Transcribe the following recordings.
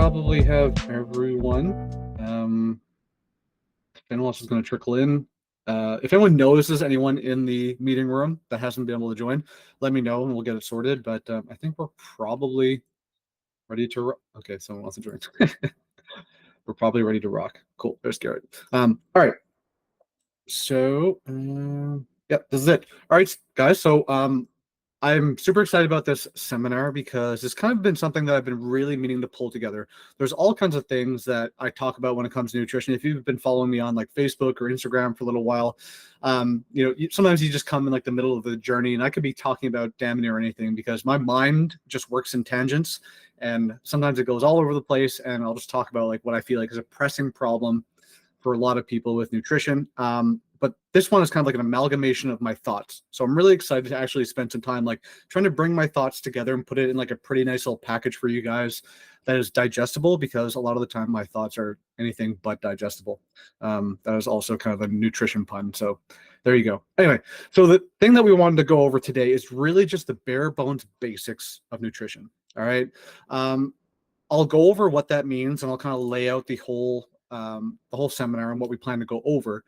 probably have everyone. If anyone else is going to trickle in, if anyone notices anyone in the meeting room that hasn't been able to join, let me know and we'll get it sorted. But I think we're probably ready to. Okay, someone wants to join. We're probably ready to rock. Cool. There's Garrett. All right. So, yeah, this is it. All right, guys. So, I'm super excited about this seminar because it's kind of been something that I've been really meaning to pull together. There's all kinds of things that I talk about when it comes to nutrition. If you've been following me on like Facebook or Instagram for a little while, sometimes you just come in like the middle of the journey and I could be talking about damn near anything because my mind just works in tangents and sometimes it goes all over the place and I'll just talk about like what I feel like is a pressing problem for a lot of people with nutrition. But this one is kind of like an amalgamation of my thoughts. So I'm really excited to actually spend some time like trying to bring my thoughts together and put it in like a pretty nice little package for you guys that is digestible, because a lot of the time my thoughts are anything but digestible. That is also kind of a nutrition pun. So there you go. Anyway, so the thing that we wanted to go over today is really just the bare bones basics of nutrition. All right. I'll go over what that means and I'll kind of lay out the whole seminar and what we plan to go over.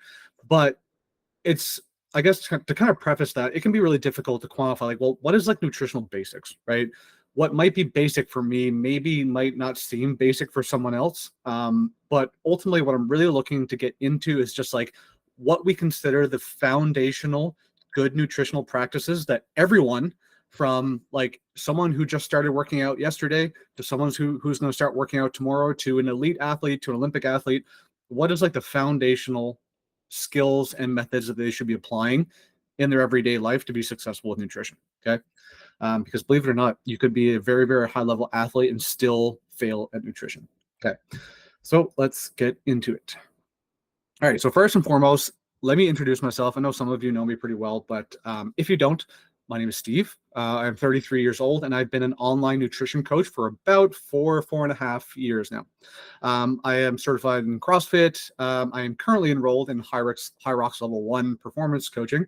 But it's, I guess, to kind of preface that, it can be really difficult to quantify, like, well, what is like nutritional basics, right? What might be basic for me maybe might not seem basic for someone else. But ultimately, what I'm really looking to get into is just like what we consider the foundational good nutritional practices that everyone, from like someone who just started working out yesterday to someone who's going to start working out tomorrow, to an elite athlete, to an Olympic athlete, what is like the foundational skills and methods that they should be applying in their everyday life to be successful with nutrition. Okay. Because believe it or not, you could be a very, very high level athlete and still fail at nutrition. Okay. So let's get into it. All right. So first and foremost, let me introduce myself. I know some of you know me pretty well, but if you don't, my name is Steve. I'm 33 years old, and I've been an online nutrition coach for about four and a half years now. I am certified in CrossFit. I am currently enrolled in High Rocks Level 1 performance coaching,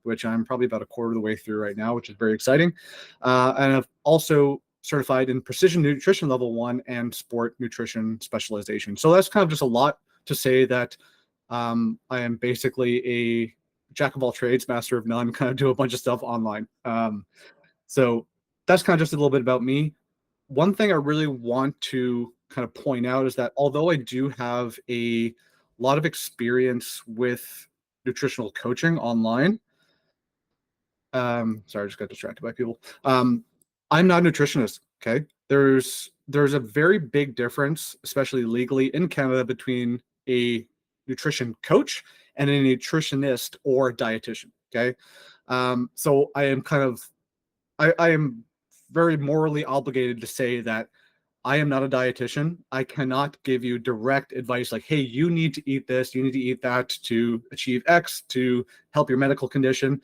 which I'm probably about a quarter of the way through right now, which is very exciting. And I've also certified in Precision Nutrition Level 1 and Sport Nutrition Specialization. So that's kind of just a lot to say that I am basically a jack of all trades, master of none, kind of do a bunch of stuff online. So that's kind of just a little bit about me. One thing I really want to kind of point out is that although I do have a lot of experience with nutritional coaching online, sorry, I just got distracted by people. I'm not a nutritionist. Okay. There's a very big difference, especially legally in Canada, between a nutrition coach and a nutritionist or a dietitian. Okay. So I am I am very morally obligated to say that I am not a dietitian. I cannot give you direct advice like, hey, you need to eat this, you need to eat that to achieve X, to help your medical condition.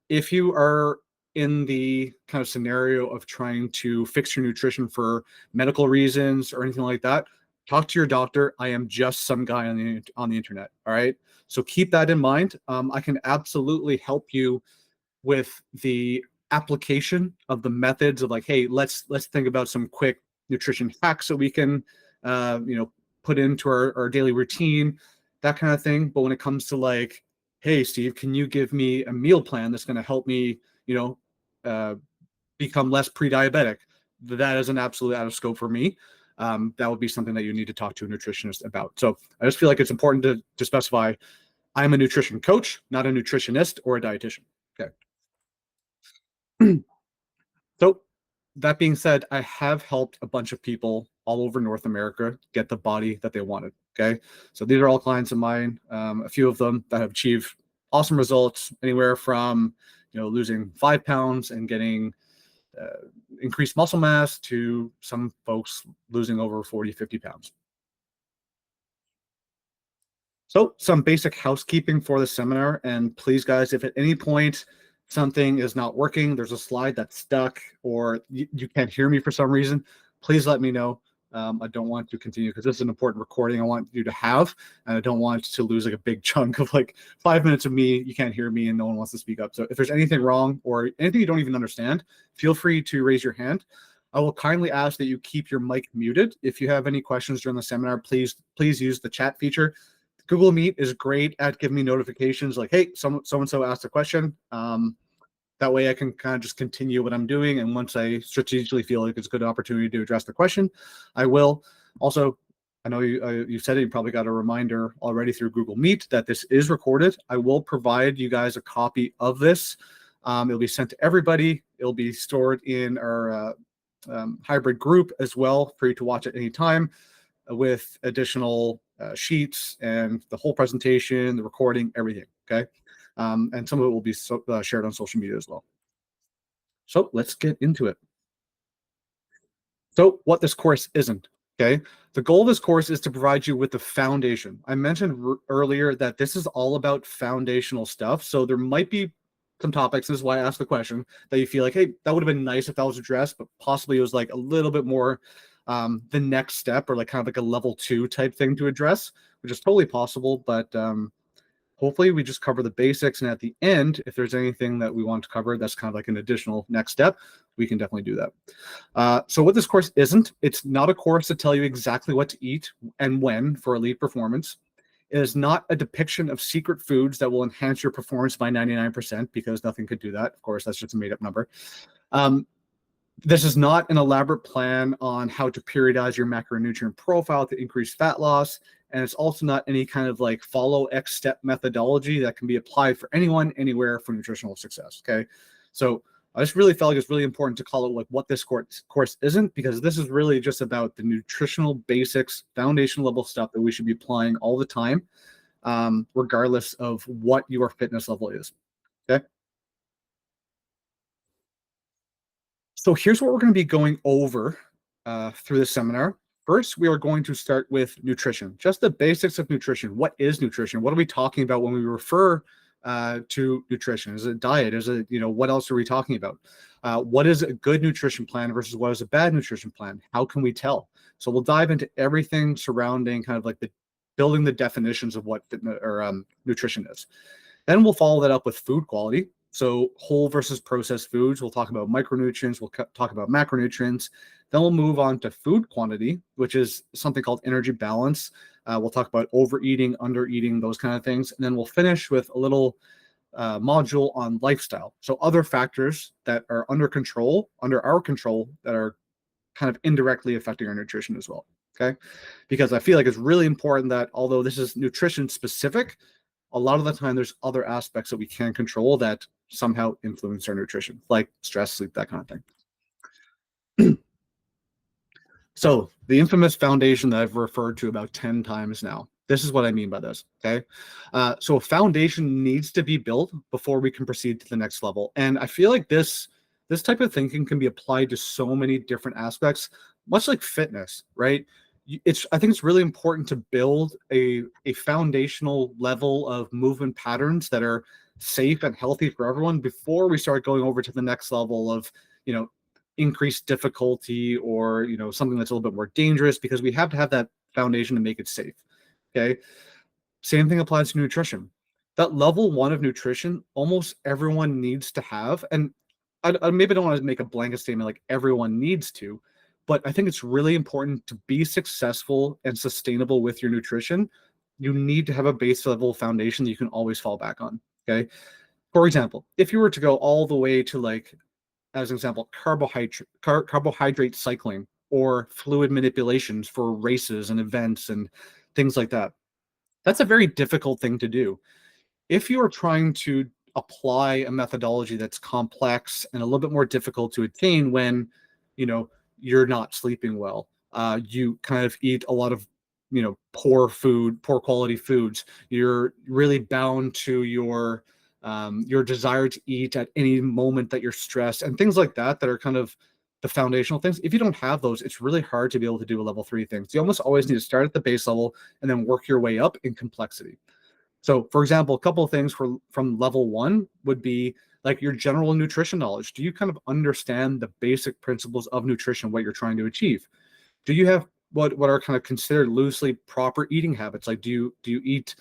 If you are in the kind of scenario of trying to fix your nutrition for medical reasons or anything like that, talk to your doctor. I am just some guy on the internet. All right. So keep that in mind. I can absolutely help you with the application of the methods of like, hey, let's think about some quick nutrition hacks that we can, put into our daily routine, that kind of thing. But when it comes to like, hey, Steve, can you give me a meal plan that's going to help me, become less pre-diabetic? That is an absolute out of scope for me. That would be something that you need to talk to a nutritionist about. So I just feel like it's important to specify I'm a nutrition coach, not a nutritionist or a dietitian. Okay. So that being said, I have helped a bunch of people all over North America get the body that they wanted. Okay. So these are all clients of mine. A few of them that have achieved awesome results, anywhere from, losing 5 pounds and getting increased muscle mass to some folks losing over 40, 50 pounds. So some basic housekeeping for the seminar. And please, guys, if at any point something is not working, there's a slide that's stuck, or you can't hear me for some reason, please let me know. I don't want to continue because this is an important recording I want you to have, and I don't want to lose like a big chunk of like 5 minutes of me. You can't hear me and no one wants to speak up. So if there's anything wrong or anything you don't even understand, feel free to raise your hand. I will kindly ask that you keep your mic muted. If you have any questions during the seminar, please use the chat feature. Google Meet is great at giving me notifications like, hey, so and so asked a question. That way I can kind of just continue what I'm doing. And once I strategically feel like it's a good opportunity to address the question, I will. Also, I know you said it, you probably got a reminder already through Google Meet that this is recorded. I will provide you guys a copy of this. It'll be sent to everybody. It'll be stored in our hybrid group as well for you to watch at any time with additional sheets and the whole presentation, the recording, everything. Okay. And some of it will be shared on social media as well. So let's get into it. So what this course isn't, okay? The goal of this course is to provide you with the foundation. I mentioned earlier that this is all about foundational stuff. So there might be some topics, this is why I asked the question, that you feel like, hey, that would have been nice if that was addressed, but possibly it was like a little bit more the next step or like kind of like a level 2 type thing to address, which is totally possible. But hopefully we just cover the basics. And at the end, if there's anything that we want to cover, that's kind of like an additional next step, we can definitely do that. So what this course isn't, it's not a course to tell you exactly what to eat and when for elite performance. It is not a depiction of secret foods that will enhance your performance by 99%, because nothing could do that. Of course, that's just a made-up number. This is not an elaborate plan on how to periodize your macronutrient profile to increase fat loss. And it's also not any kind of like follow X step methodology that can be applied for anyone, anywhere for nutritional success. Okay. So I just really felt like it's really important to call it like what this course isn't, because this is really just about the nutritional basics, foundation level stuff that we should be applying all the time, regardless of what your fitness level is. Okay. So here's what we're going to be going over through the seminar. First, we are going to start with nutrition, just the basics of nutrition. What is nutrition? What are we talking about when we refer to nutrition? Is it diet? Is it, what else are we talking about? What is a good nutrition plan versus what is a bad nutrition plan? How can we tell? So we'll dive into everything surrounding kind of like building the definitions of what fitness or nutrition is. Then we'll follow that up with food quality. So whole versus processed foods. We'll talk about micronutrients. We'll talk about macronutrients. Then we'll move on to food quantity, which is something called energy balance. We'll talk about overeating, undereating, those kind of things. And then we'll finish with a little module on lifestyle. So other factors that are under our control, that are kind of indirectly affecting our nutrition as well. Okay. Because I feel like it's really important that although this is nutrition specific, a lot of the time there's other aspects that we can control that somehow influence our nutrition, like stress, sleep, that kind of thing. So the infamous foundation that I've referred to about 10 times now, this is what I mean by this, okay? So a foundation needs to be built before we can proceed to the next level. And I feel like this type of thinking can be applied to so many different aspects, much like fitness, right? I think it's really important to build a foundational level of movement patterns that are safe and healthy for everyone before we start going over to the next level of, increased difficulty or, something that's a little bit more dangerous, because we have to have that foundation to make it safe. Okay. Same thing applies to nutrition. That level 1 of nutrition, almost everyone needs to have. And I maybe don't want to make a blanket statement like everyone needs to, but I think it's really important to be successful and sustainable with your nutrition. You need to have a base level foundation that you can always fall back on. Okay. For example, if you were to go all the way to, like, as an example, carbohydrate cycling or fluid manipulations for races and events and things like that, that's a very difficult thing to do. If you are trying to apply a methodology that's complex and a little bit more difficult to attain when, you're not sleeping well, you kind of eat a lot of, poor quality foods, you're really bound to your desire to eat at any moment that you're stressed and things like that are kind of the foundational things. If you don't have those, it's really hard to be able to do a level 3 thing. So you almost always need to start at the base level and then work your way up in complexity. So, for example, a couple of things from level 1 would be like your general nutrition knowledge. Do you kind of understand the basic principles of nutrition, what you're trying to achieve? Do you have what are kind of considered loosely proper eating habits? Like, do you eat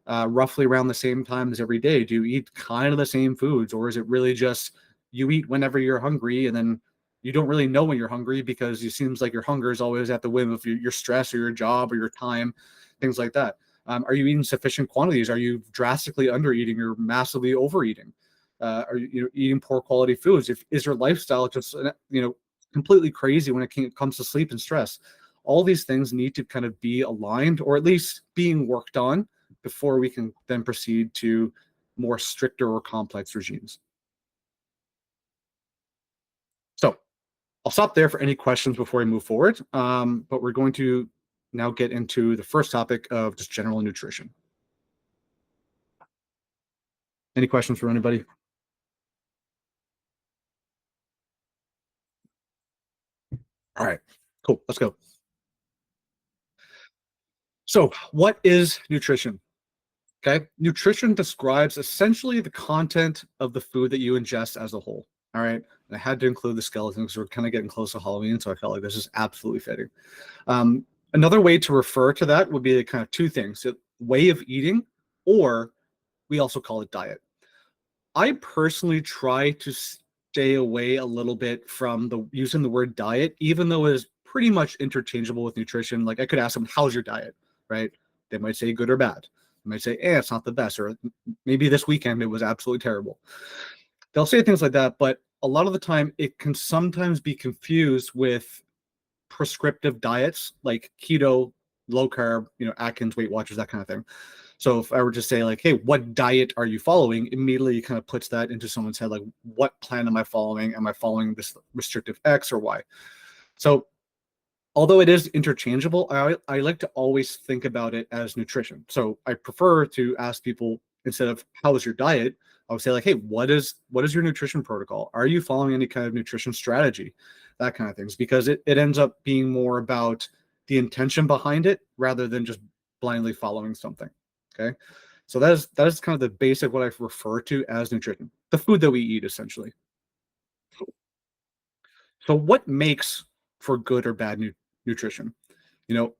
roughly around the same times every day? Do you eat kind of the same foods, or is it really just you eat whenever you're hungry and then you don't really know when you're hungry because it seems like your hunger is always at the whim of your stress or your job or your time, things like that. Are you eating sufficient quantities? Are you drastically under eating or massively overeating? Are you eating poor quality foods? If is your lifestyle just completely crazy when it comes to sleep and stress? All these things need to kind of be aligned or at least being worked on before we can then proceed to more stricter or complex regimes. So I'll stop there for any questions before we move forward. But we're going to now get into the first topic of just general nutrition. Any questions for anybody? All right, cool. Let's go. So, what is nutrition? Okay. Nutrition describes essentially the content of the food that you ingest as a whole. All right. And I had to include the skeleton because we're kind of getting close to Halloween. So I felt like this is absolutely fitting. Um, Another way to refer to that would be kind of two things: a way of eating, or we also call it diet. I personally try to stay away a little bit from the using the word diet, even though it is pretty much interchangeable with nutrition. Like I could ask them, "How's your diet?" Right? They might say good or bad. They might say, "Eh, it's not the best," or maybe this weekend it was absolutely terrible. They'll say things like that, but a lot of the time it can sometimes be confused with prescriptive diets like keto, low carb, Atkins, Weight Watchers, that kind of thing. So if I were to say like, hey, what diet are you following? Immediately kind of puts that into someone's head. Like, what plan am I following? Am I following this restrictive X or Y? So although it is interchangeable, I like to always think about it as nutrition. So I prefer to ask people instead of how is your diet, I would say like, hey, what is your nutrition protocol? Are you following any kind of nutrition strategy? That kind of things, because it ends up being more about the intention behind it rather than just blindly following something. Okay. So that is kind of the basic what I refer to as nutrition, the food that we eat essentially. So what makes for good or bad nutrition? You know,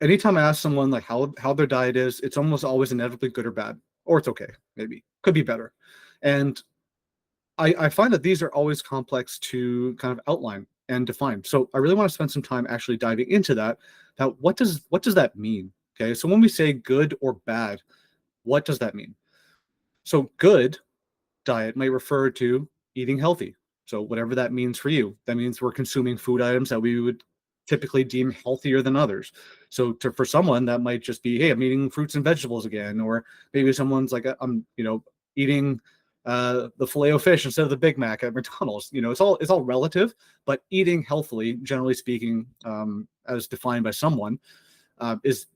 anytime I ask someone like how their diet is, it's almost always inevitably good or bad, or it's okay, maybe could be better. And I find that these are always complex to kind of outline and define. So I really want to spend some time actually diving into that. Now, what does that mean? Okay, so when we say good or bad, what does that mean? So good diet might refer to eating healthy. So whatever that means for you, that means we're consuming food items that we would typically deem healthier than others. So for someone that might just be, hey, I'm eating fruits and vegetables again, or maybe someone's like, I'm eating the filet o fish instead of the Big Mac at McDonald's. It's all relative, but eating healthily, generally speaking, as defined by someone, is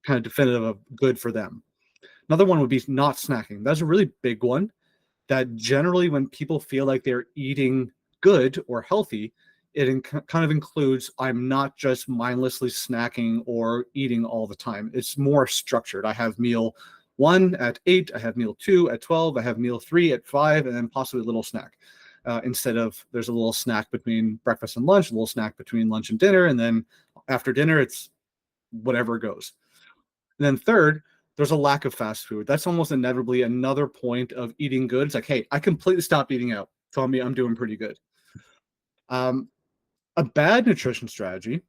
kind of definitive of good for them. Another one would be not snacking. That's a really big one that generally when people feel like they're eating good or healthy, kind of includes I'm not just mindlessly snacking or eating all the time. It's more structured. I have meal 1 at 8, I have meal 2 at 12, I have meal 3 at 5, and then possibly a little snack. Instead of there's a little snack between breakfast and lunch, a little snack between lunch and dinner, and then after dinner, it's whatever goes. And then third, there's a lack of fast food. That's almost inevitably another point of eating good. It's like, hey, I completely stopped eating out. Tell me I'm doing pretty good. Um, a bad nutrition strategy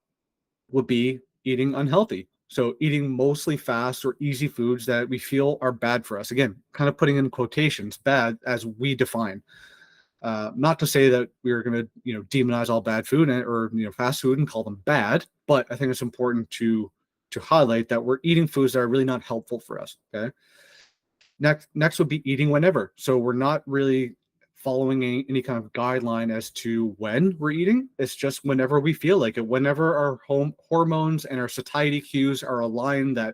would be eating unhealthy. So eating mostly fast or easy foods that we feel are bad for us. Again, kind of putting in quotations, bad as we define. Not to say that we are going to, demonize all bad food or fast food and call them bad, but I think it's important to highlight that we're eating foods that are really not helpful for us. Okay. Next would be eating whenever. So we're not really following any kind of guideline as to when we're eating. It's just whenever we feel like it, whenever our home hormones and our satiety cues are aligned that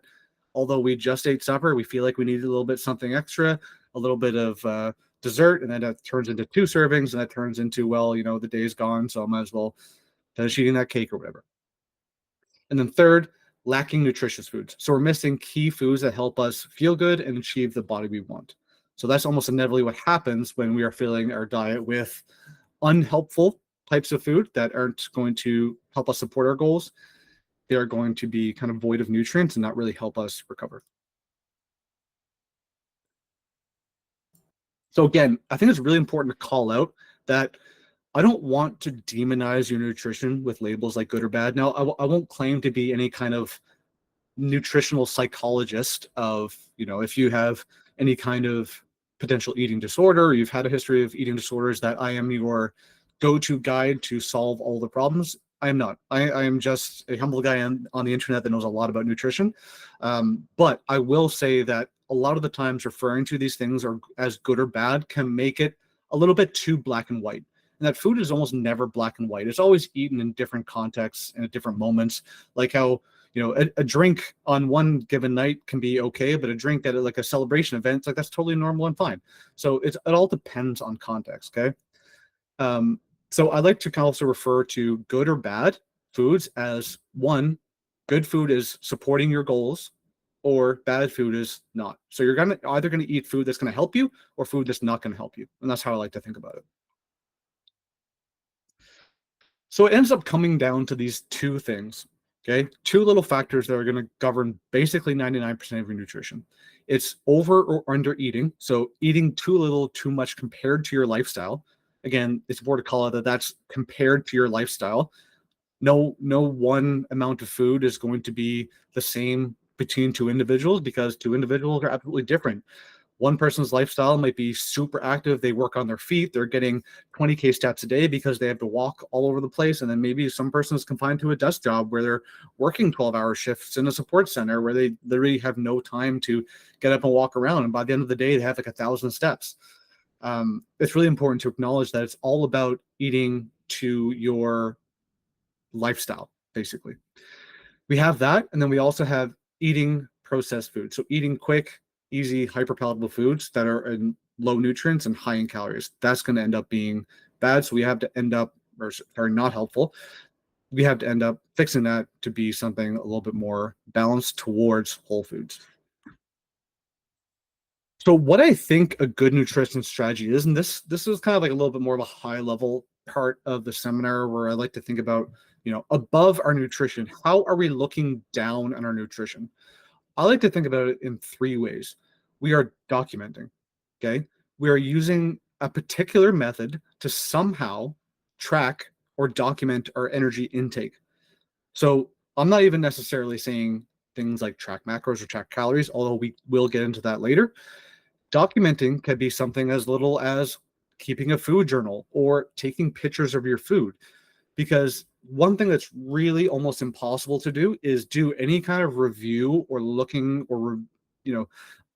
although we just ate supper, we feel like we need a little bit something extra, a little bit of dessert, and then that turns into 2 servings, and that turns into, well, the day's gone, so I might as well finish eating that cake or whatever. And then third, lacking nutritious foods. So we're missing key foods that help us feel good and achieve the body we want. So that's almost inevitably what happens when we are filling our diet with unhelpful types of food that aren't going to help us support our goals. They are going to be kind of void of nutrients and not really help us recover. So again, I think it's really important to call out that I don't want to demonize your nutrition with labels like good or bad. Now, I won't claim to be any kind of nutritional psychologist of, if you have any kind of potential eating disorder, or you've had a history of eating disorders, that I am your go-to guide to solve all the problems. I am not. I am just a humble guy on the internet that knows a lot about nutrition. But I will say that a lot of the times referring to these things are as good or bad can make it a little bit too black and white. And that food is almost never black and white. It's always eaten in different contexts and at different moments. Like how, a drink on one given night can be okay, but a drink at like a celebration event, it's like that's totally normal and fine. So it all depends on context. Okay. Um, so I like to also refer to good or bad foods as one, good food is supporting your goals, or bad food is not. So you're either gonna eat food that's gonna help you or food that's not gonna help you. And that's how I like to think about it. So it ends up coming down to these two things. Okay. Two little factors that are going to govern basically 99% of your nutrition. It's over or under eating. So eating too little, too much compared to your lifestyle. Again, it's important to call it that that's compared to your lifestyle. No one amount of food is going to be the same between two individuals, because two individuals are absolutely different. One person's lifestyle might be super active. They work on their feet. They're getting 20K steps a day because they have to walk all over the place. And then maybe some person is confined to a desk job where they're working 12-hour shifts in a support center where they literally have no time to get up and walk around. And by the end of the day, they have like 1,000 steps. It's really important to acknowledge that it's all about eating to your lifestyle, basically. We have that, and then we also have eating processed food. So eating quick, easy, hyper palatable foods that are in low nutrients and high in calories. That's going to end up being bad. So we have to end up, or sorry, not helpful. We have to end up fixing that to be something a little bit more balanced towards whole foods. So what I think a good nutrition strategy is, and this is kind of like a little bit more of a high level part of the seminar where I like to think about, above our nutrition, how are we looking down on our nutrition? I like to think about it in three ways. We are documenting, okay? We are using a particular method to somehow track or document our energy intake. So I'm not even necessarily saying things like track macros or track calories, although we will get into that later. Documenting can be something as little as keeping a food journal or taking pictures of your food, because one thing that's really almost impossible to do is do any kind of review or looking or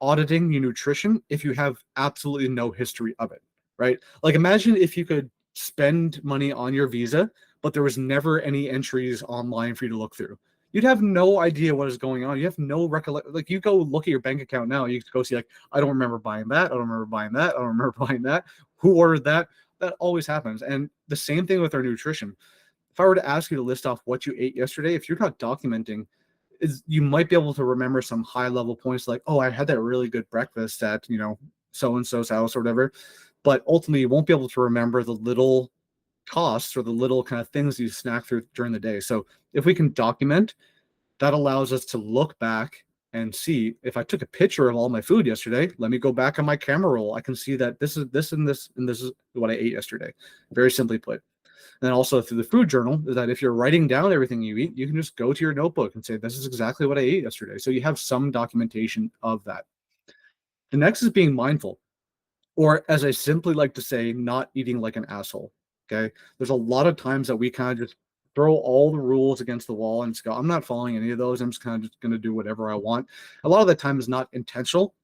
auditing your nutrition if you have absolutely no history of it, right? Like imagine if you could spend money on your visa but there was never any entries online for you to look through. You'd have no idea what is going on. You have no recollection. Like you go look at your bank account now, you go see like, I don't remember buying that, I don't remember buying that, I don't remember buying that, who ordered that. That always happens. And the same thing with our nutrition. If I were to ask you to list off what you ate yesterday, if you're not documenting, you might be able to remember some high level points like, oh, I had that really good breakfast at, so and so's house or whatever. But ultimately, you won't be able to remember the little costs or the little kind of things you snack through during the day. So if we can document, that allows us to look back and see, if I took a picture of all my food yesterday, let me go back on my camera roll. I can see that this is this and this and this is what I ate yesterday. Very simply put. And then also through the food journal is that if you're writing down everything you eat, you can just go to your notebook and say, this is exactly what I ate yesterday. So you have some documentation of that. The next is being mindful, or as I simply like to say, not eating like an asshole. Okay. There's a lot of times that we kind of just throw all the rules against the wall and just go, I'm not following any of those. I'm just kind of just going to do whatever I want. A lot of the time is not intentional.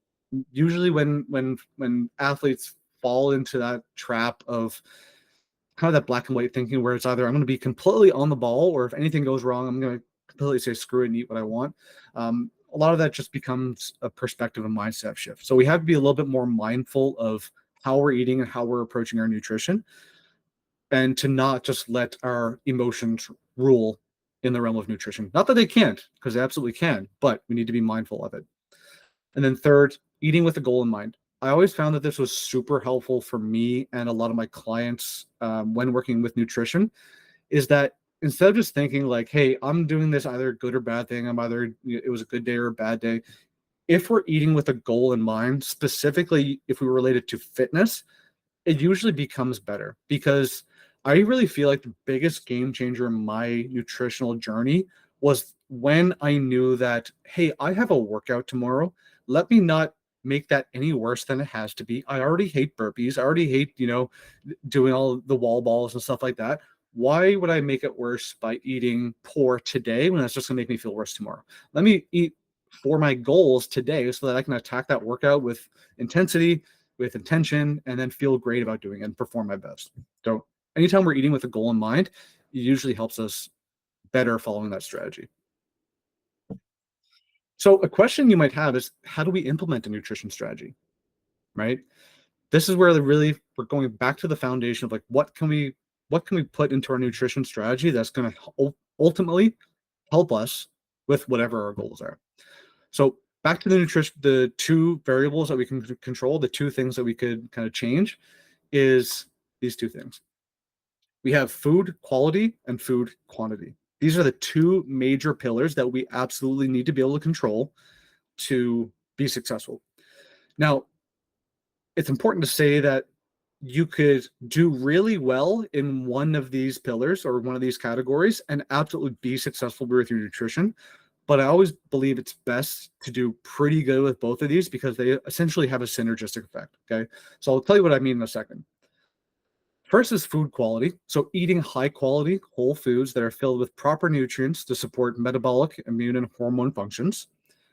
Usually when athletes fall into that trap of kind of that black and white thinking where it's either I'm going to be completely on the ball, or if anything goes wrong, I'm going to completely say screw it and eat what I want. A lot of that just becomes a perspective and mindset shift. So we have to be a little bit more mindful of how we're eating and how we're approaching our nutrition, and to not just let our emotions rule in the realm of nutrition. Not that they can't, because they absolutely can, but we need to be mindful of it. And then third, eating with a goal in mind. I always found that this was super helpful for me and a lot of my clients when working with nutrition, is that instead of just thinking like, hey, I'm doing this either good or bad thing, I'm either it was a good day or a bad day. If we're eating with a goal in mind, specifically if we relate it to fitness, it usually becomes better, because I really feel like the biggest game changer in my nutritional journey was when I knew that, hey, I have a workout tomorrow. Let me not make that any worse than it has to be. I already hate burpees. I already hate, doing all the wall balls and stuff like that. Why would I make it worse by eating poor today when that's just going to make me feel worse tomorrow? Let me eat for my goals today so that I can attack that workout with intensity, with intention, and then feel great about doing it and perform my best. So anytime we're eating with a goal in mind, it usually helps us better following that strategy. So a question you might have is, how do we implement a nutrition strategy? Right? This is where we're going back to the foundation of like what can we put into our nutrition strategy that's going to ultimately help us with whatever our goals are. So back to the nutrition, the two variables that we can control, the two things that we could kind of change is these two things. We have food quality and food quantity. These are the two major pillars that we absolutely need to be able to control to be successful. Now, it's important to say that you could do really well in one of these pillars or one of these categories and absolutely be successful with your nutrition. But I always believe it's best to do pretty good with both of these because they essentially have a synergistic effect. Okay. So I'll tell you what I mean in a second. First is food quality. So eating high quality whole foods that are filled with proper nutrients to support metabolic, immune, and hormone functions.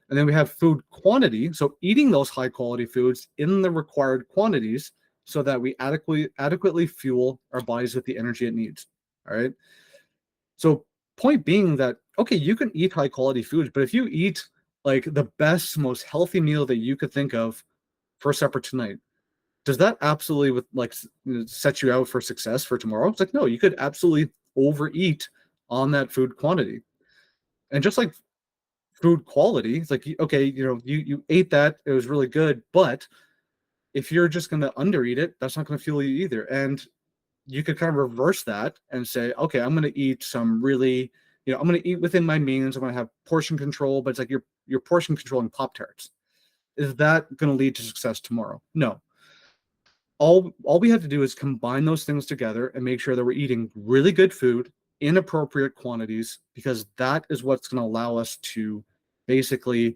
And then we have food quantity. So eating those high quality foods in the required quantities so that we adequately fuel our bodies with the energy it needs. All right. So point being that, okay, you can eat high quality foods, but if you eat like the best, most healthy meal that you could think of for supper tonight, does that absolutely set you out for success for tomorrow? It's like, no, you could absolutely overeat on that food quantity. And just like food quality, it's like, okay, you ate that, it was really good, but if you're just going to undereat it, that's not going to fuel you either. And you could kind of reverse that and say, okay, I'm going to eat some really, I'm going to eat within my means. I'm going to have portion control, but it's like you're portion controlling Pop Tarts. Is that going to lead to success tomorrow? No. All we have to do is combine those things together and make sure that we're eating really good food in appropriate quantities, because that is what's going to allow us to basically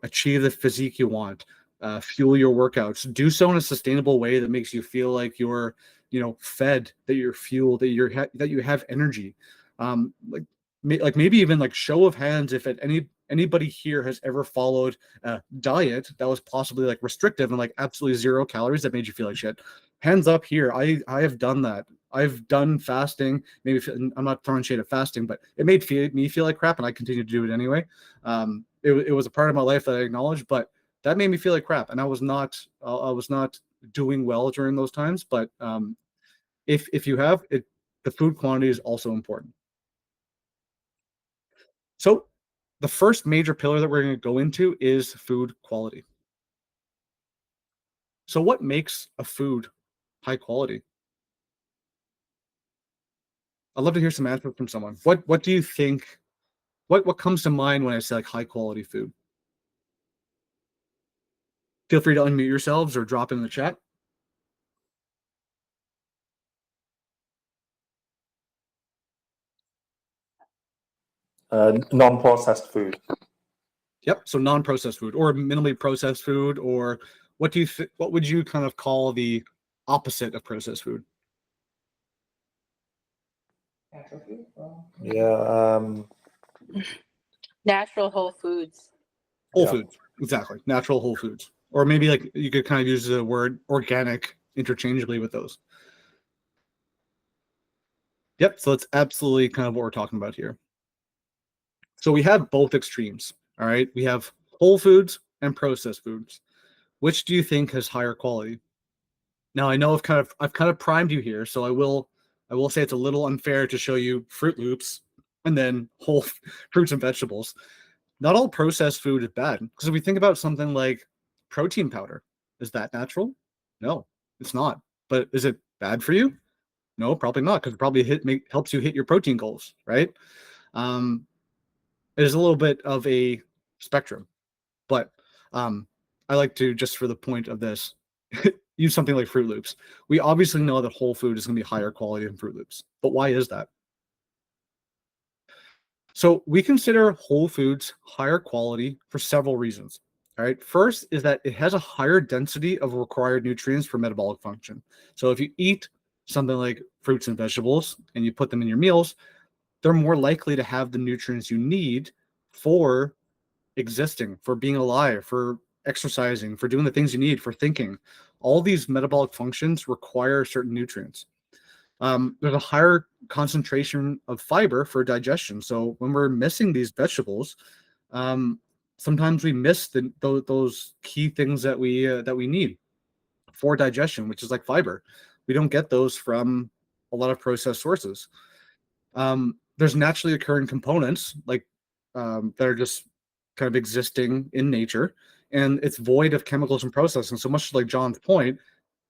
achieve the physique you want, fuel your workouts, do so in a sustainable way that makes you feel like you're fed, that you're fueled, that you have energy. Like maybe even like show of hands, if anybody here has ever followed a diet that was possibly like restrictive and like absolutely 0 calories that made you feel like shit. Hands up here. I have done that. I've done fasting. Maybe I'm not throwing shade at fasting, but it made me feel like crap, and I continue to do it anyway. It was a part of my life that I acknowledged, but that made me feel like crap, and I was not doing well during those times. But if you have it, the food quantity is also important. So the first major pillar that we're going to go into is food quality. So what makes a food high quality? I'd love to hear some answers from someone. What do you think? What comes to mind when I say like high quality food? Feel free to unmute yourselves or drop in the chat. Non-processed food. Yep. So non-processed food or minimally processed food, or what would you kind of call the opposite of processed food? Yeah. Natural whole foods. Whole foods. Exactly. Natural whole foods. Or maybe like you could kind of use the word organic interchangeably with those. Yep. So that's absolutely kind of what we're talking about here. So we have both extremes. All right. We have whole foods and processed foods. Which do you think has higher quality? Now I know I've kind of primed you here, so I will say it's a little unfair to show you Fruit Loops and then whole fruits and vegetables. Not all processed food is bad, because if we think about something like protein powder, is that natural? No, it's not. But is it bad for you? No, probably not, because it probably helps you hit your protein goals, right? Um, it is a little bit of a spectrum, but I like to, just for the point of this, use something like Fruit Loops. We obviously know that whole food is going to be higher quality than Fruit Loops. But why is that? So we consider whole foods higher quality for several reasons. All right. First is that it has a higher density of required nutrients for metabolic function. So if you eat something like fruits and vegetables and you put them in your meals, they're more likely to have the nutrients you need for existing, for being alive, for exercising, for doing the things you need, for thinking. All these metabolic functions require certain nutrients. There's a higher concentration of fiber for digestion. So when we're missing these vegetables, um, sometimes we miss those key things that we need for digestion, which is like fiber. We don't get those from a lot of processed sources. There's naturally occurring components like that are just kind of existing in nature, and it's void of chemicals and processing. So much like John's point,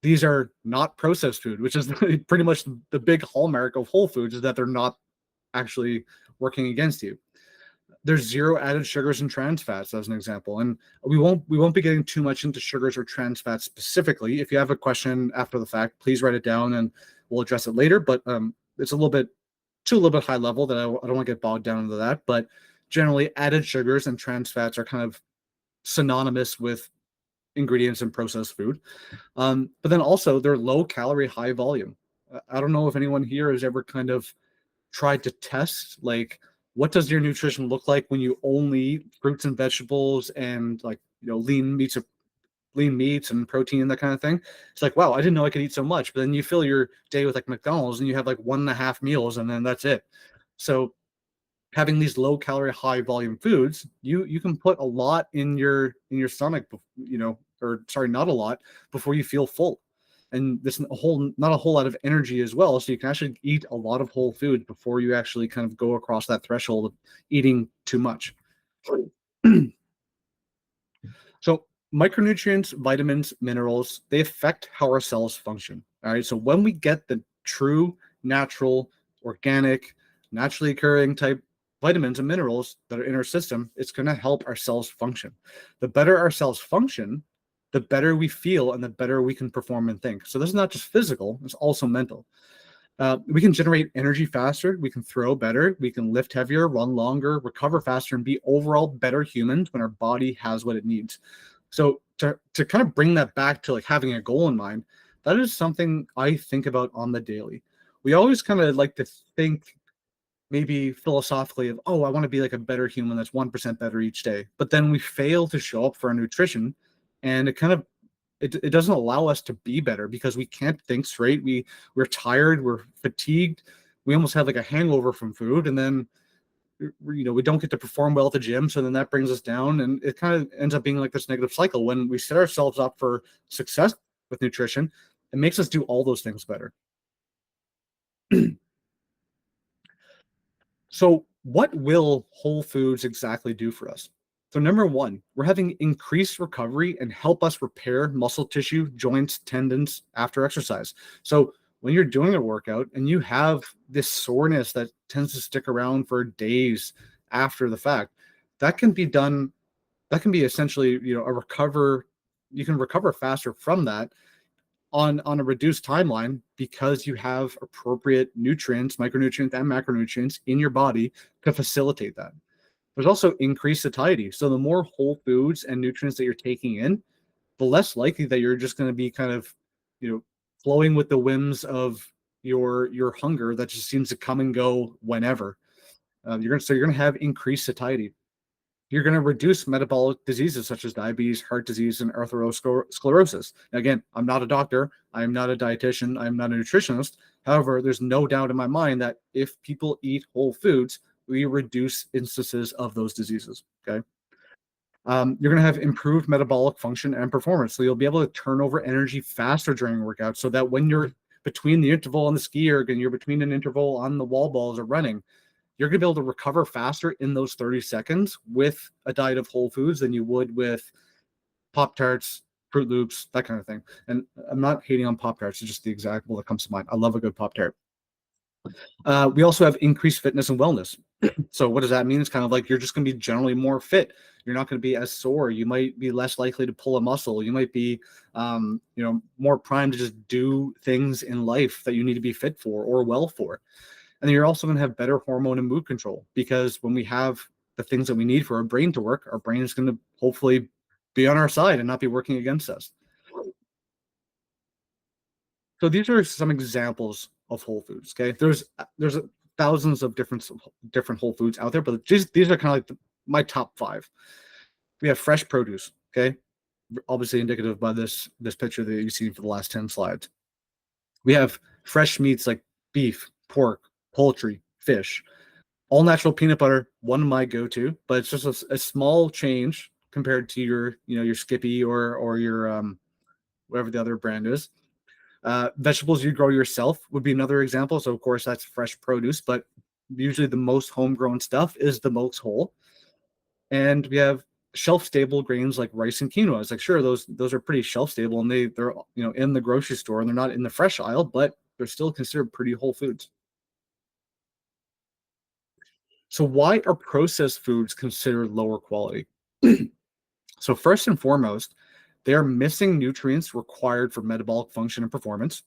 these are not processed food, which is pretty much the big hallmark of whole foods is that they're not actually working against you. There's zero added sugars and trans fats as an example, and we won't be getting too much into sugars or trans fats specifically. If you have a question after the fact, please write it down and we'll address it later. But it's a little bit high level that I don't want to get bogged down into that. But generally, added sugars and trans fats are kind of synonymous with ingredients in processed food. But then also they're low calorie, high volume. I don't know if anyone here has ever kind of tried to test like what does your nutrition look like when you only eat fruits and vegetables and like lean meats and protein and that kind of thing. It's like, wow, I didn't know I could eat so much. But then you fill your day with like McDonald's and you have like 1.5 meals and then that's it. So having these low calorie, high volume foods, you can put a lot in your stomach, or sorry, not a lot before you feel full. And this not a whole lot of energy as well. So you can actually eat a lot of whole foods before you actually kind of go across that threshold of eating too much. So micronutrients, vitamins, minerals, they affect how our cells function. All right. So when we get the true, natural, organic, naturally occurring type vitamins and minerals that are in our system, it's going to help our cells function. The better our cells function, the better we feel and the better we can perform and think. So this is not just physical, it's also mental. We can generate energy faster, we can throw better, we can lift heavier, run longer, recover faster, and be overall better humans when our body has what it needs. So to kind of bring that back to like having a goal in mind, that is something I think about on the daily. We always kind of like to think maybe philosophically of, oh, I want to be like a better human that's 1% better each day. But then we fail to show up for our nutrition, and it doesn't allow us to be better because we can't think straight. We're tired, we're fatigued, we almost have like a hangover from food, and then we don't get to perform well at the gym, so then that brings us down, and it kind of ends up being like this negative cycle. When we set ourselves up for success with nutrition, it makes us do all those things better. So, what will whole foods exactly do for us? So, number one, we're having increased recovery and help us repair muscle tissue, joints, tendons after exercise. So, when you're doing a workout and you have this soreness that tends to stick around for days after the fact, that can be done, that can be essentially, you can recover faster from that on a reduced timeline because you have appropriate nutrients, micronutrients and macronutrients in your body to facilitate that. There's also increased satiety. So the more whole foods and nutrients that you're taking in, the less likely that you're just going to be kind of, flowing with the whims of your hunger that just seems to come and go whenever. You're gonna have increased satiety. You're going to reduce metabolic diseases such as diabetes, heart disease, and atherosclerosis. Now, again, I'm not a doctor. I'm not a dietitian. I'm not a nutritionist. However, there's no doubt in my mind that if people eat whole foods, we reduce instances of those diseases. Okay. You're going to have improved metabolic function and performance. So you'll be able to turn over energy faster during workouts so that when you're between the interval on the ski erg and you're between an interval on the wall balls or running, you're going to be able to recover faster in those 30 seconds with a diet of whole foods than you would with Pop Tarts, Fruit Loops, that kind of thing. And I'm not hating on Pop Tarts, it's just the example that comes to mind. I love a good Pop Tart. We also have increased fitness and wellness. So what does that mean? It's kind of like you're just going to be generally more fit. You're not going to be as sore. You might be less likely to pull a muscle. You might be, more primed to just do things in life that you need to be fit for or well for. And then you're also going to have better hormone and mood control because when we have the things that we need for our brain to work, our brain is going to hopefully be on our side and not be working against us. So these are some examples of whole foods. Okay, there's thousands of different whole foods out there, but these are kind of like my top five. We have fresh produce. Okay, obviously indicative by this picture that you've seen for the last 10 slides. We have fresh meats like beef, pork, poultry, fish. All natural peanut butter, one of my go-to, but it's just a small change compared to your Skippy or your whatever the other brand is. Vegetables you grow yourself would be another example. So of course that's fresh produce, but usually the most homegrown stuff is the most whole. And we have shelf stable grains like rice and quinoa. It's like sure those are pretty shelf stable and they're in the grocery store and they're not in the fresh aisle, but they're still considered pretty whole foods. So why are processed foods considered lower quality? So first and foremost, they are missing nutrients required for metabolic function and performance.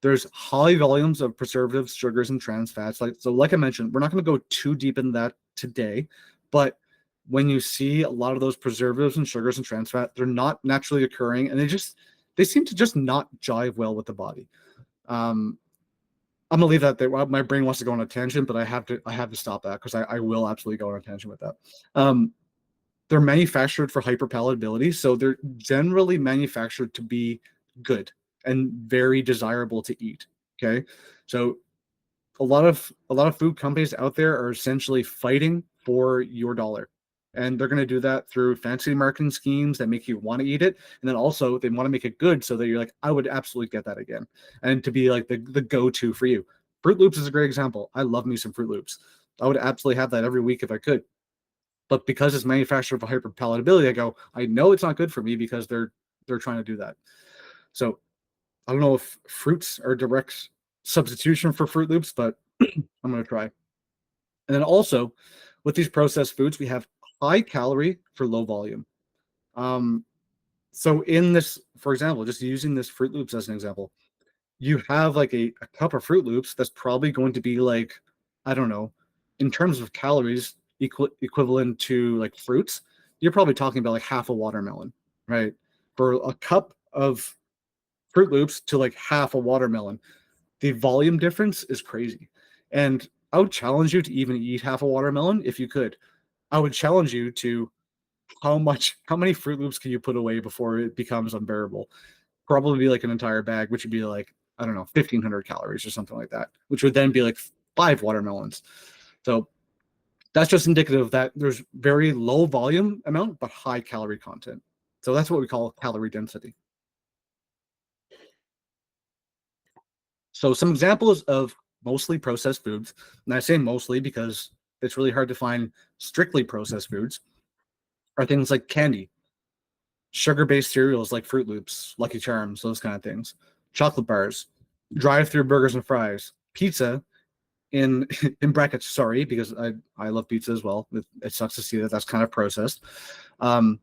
There's high volumes of preservatives, sugars, and trans fats. Like I mentioned, we're not going to go too deep in that today, but when you see a lot of those preservatives and sugars and trans fat, they're not naturally occurring, and they seem to just not jive well with the body. Um, I'm gonna leave that there. My brain wants to go on a tangent, but I have to stop that because I will absolutely go on a tangent with that. Um, they're manufactured for hyperpalatability, so they're generally manufactured to be good and very desirable to eat. Okay, so a lot of food companies out there are essentially fighting for your dollar, and they're going to do that through fancy marketing schemes that make you want to eat it, and then also they want to make it good so that you're like, I would absolutely get that again, and to be like the go-to for you. Fruit Loops is a great example. I love me some Fruit Loops. I would absolutely have that every week if I could, but because it's manufactured for hyperpalatability, I know it's not good for me because they're trying to do that. So I don't know if fruits are a direct substitution for Fruit Loops, but I'm gonna try. And then also with these processed foods, we have high calorie for low volume. Um, so in this, for example, just using this Fruit Loops as an example, you have like a cup of Fruit Loops that's probably going to be like, I don't know, in terms of calories, equivalent to like fruits, you're probably talking about like half a watermelon, right? For a cup of Fruit Loops to like half a watermelon, the volume difference is crazy. And I would challenge you to even eat half a watermelon if you could. I would challenge you to how many Fruit Loops can you put away before it becomes unbearable? Probably be like an entire bag, which would be like, I don't know, 1,500 calories or something like that, which would then be like 5 watermelons. So that's just indicative that there's very low volume amount, but high calorie content. So that's what we call calorie density. So some examples of mostly processed foods, and I say mostly because it's really hard to find strictly processed foods, are things like candy, sugar-based cereals like Fruit Loops, Lucky Charms, those kind of things, chocolate bars, drive-through burgers and fries, pizza in in brackets. Sorry, because I love pizza as well. It sucks to see that that's kind of processed. Um,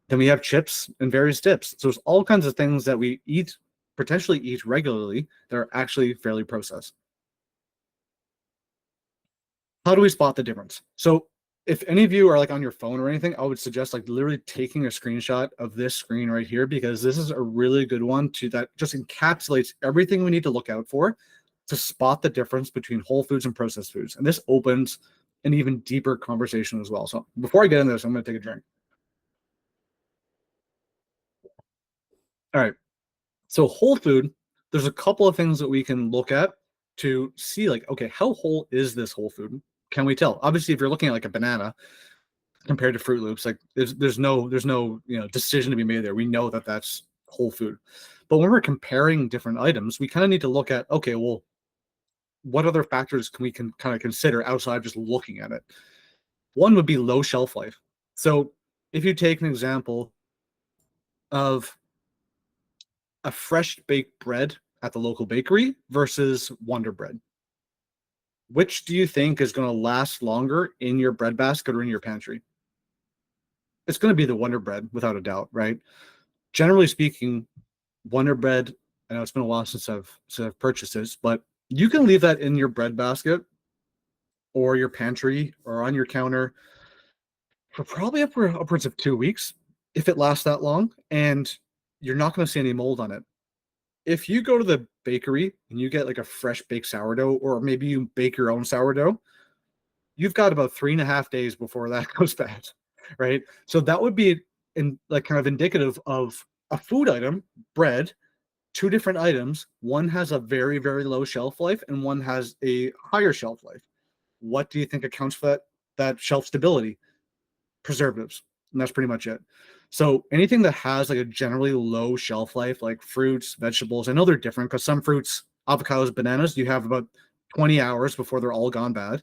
then we have chips and various dips. So there's all kinds of things that we potentially eat regularly that are actually fairly processed. How do we spot the difference? So if any of you are like on your phone or anything, I would suggest like literally taking a screenshot of this screen right here because this is a really good one that just encapsulates everything we need to look out for to spot the difference between whole foods and processed foods. And this opens an even deeper conversation as well. So before I get into this, I'm going to take a drink. All right. So whole food, there's a couple of things that we can look at to see like, okay, how whole is this whole food? Can we tell? Obviously, if you're looking at like a banana, compared to Fruit Loops. Like there's no decision to be made there. We know that that's whole food. But when we're comparing different items, we kind of need to look at okay, well, what other factors can we kind of consider outside of just looking at it? One would be low shelf life. So if you take an example of a fresh baked bread at the local bakery versus Wonder Bread, Which do you think is going to last longer in your bread basket or in your pantry? It's going to be the Wonder Bread, without a doubt, right? Generally speaking, Wonder Bread, I know it's been a while since I've purchased this, but you can leave that in your bread basket or your pantry or on your counter for probably upwards of 2 weeks if it lasts that long, and you're not going to see any mold on it. If you go to the bakery and you get like a fresh baked sourdough, or maybe you bake your own sourdough, you've got about 3.5 days before that goes bad, right? So that would be in like kind of indicative of a food item, bread, two different items. One has a very, very low shelf life and one has a higher shelf life. What do you think accounts for that shelf stability? Preservatives. And that's pretty much it. So anything that has like a generally low shelf life, like fruits, vegetables, I know they're different because some fruits, avocados, bananas, you have about 20 hours before they're all gone bad.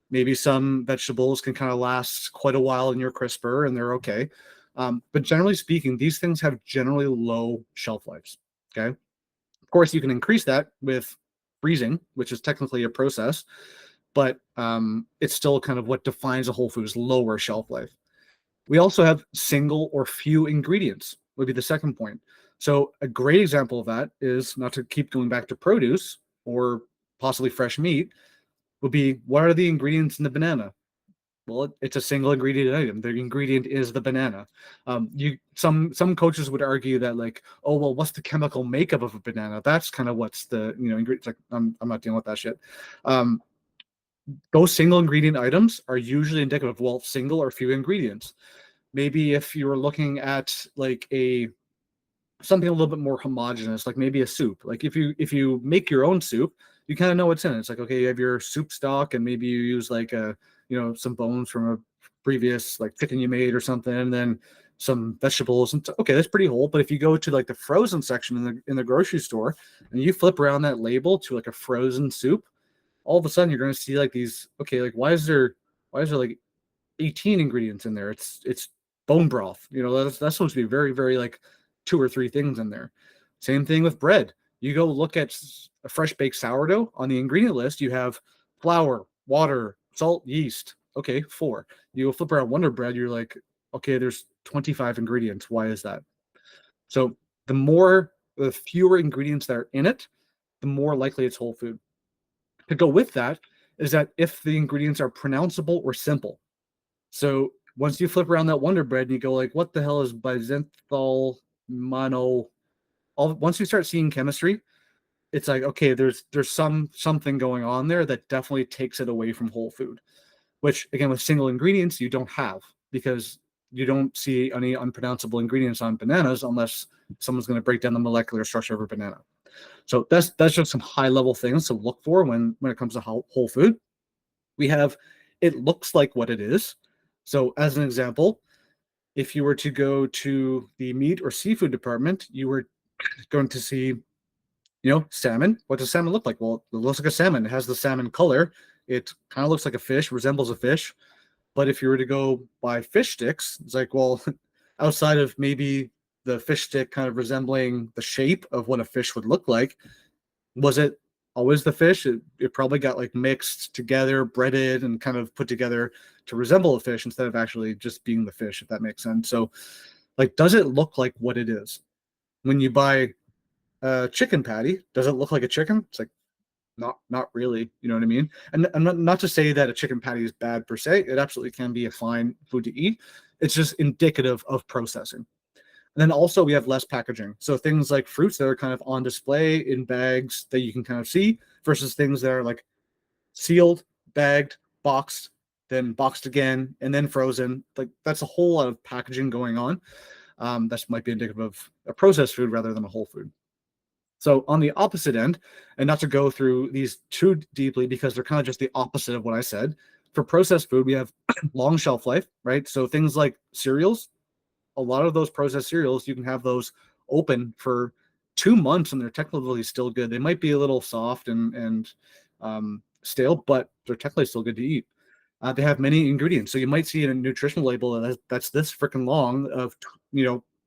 Maybe some vegetables can kind of last quite a while in your crisper and they're okay. But generally speaking, these things have generally low shelf lives. Okay. Of course, you can increase that with freezing, which is technically a process, but it's still kind of what defines a whole food's lower shelf life. We also have single or few ingredients, would be the second point. So, a great example of that is, not to keep going back to produce or possibly fresh meat, would be, what are the ingredients in the banana? Well, it's a single ingredient item. The ingredient is the banana. You some coaches would argue that, like, oh well, what's the chemical makeup of a banana? That's kind of what's the ingredients. Like, I'm not dealing with that shit. Um, those single ingredient items are usually indicative of, well, single or few ingredients. Maybe if you were looking at like a something a little bit more homogenous, like maybe a soup. Like if you make your own soup, you kind of know what's in it. It's like, okay, you have your soup stock, and maybe you use like some bones from a previous like chicken you made or something, and then some vegetables. And okay, that's pretty whole. But if you go to like the frozen section in the grocery store and you flip around that label to like a frozen soup, all of a sudden you're going to see like these. Okay, like why is there like 18 ingredients in there. It's bone broth. That's supposed to be very, very like two or three things in there. Same thing with bread. You go look at a fresh baked sourdough on the ingredient list, you have flour, water, salt, yeast. Okay, four. You go flip around Wonder Bread, you're like, okay, there's 25 ingredients. Why is that? So the fewer ingredients that are in it, the more likely it's whole food. To go with that is that if the ingredients are pronounceable or simple. So once you flip around that Wonder Bread and you go like, what the hell is bisenthal mono? Once you start seeing chemistry, it's like, okay, there's something going on there that definitely takes it away from whole food. Which again, with single ingredients, you don't have, because you don't see any unpronounceable ingredients on bananas unless someone's going to break down the molecular structure of a banana. So that's just some high level things to look for when it comes to whole food. We have, it looks like what it is. So as an example, if you were to go to the meat or seafood department, you were going to see, salmon. What does salmon look like? Well, it looks like a salmon. It has the salmon color. It kind of looks like a fish, resembles a fish. But if you were to go buy fish sticks, it's like, well, outside of maybe the fish stick kind of resembling the shape of what a fish would look like, was it always the fish? It probably got like mixed together, breaded, and kind of put together to resemble a fish instead of actually just being the fish, if that makes sense. So, like, does it look like what it is? When you buy a chicken patty, does it look like a chicken? It's like, not really. You know what I mean? And not to say that a chicken patty is bad per se. It absolutely can be a fine food to eat. It's just indicative of processing. And then also we have less packaging. So things like fruits that are kind of on display in bags that you can kind of see, versus things that are like sealed, bagged, boxed, then boxed again, and then frozen. Like, that's a whole lot of packaging going on. That might be indicative of a processed food rather than a whole food. So on the opposite end, and not to go through these too deeply because they're kind of just the opposite of what I said. For processed food, we have long shelf life, right? So things like cereals, a lot of those processed cereals, you can have those open for 2 months and they're technically still good. They might be a little soft and stale, but they're technically still good to eat. They have many ingredients. So you might see in a nutritional label that's this freaking long of,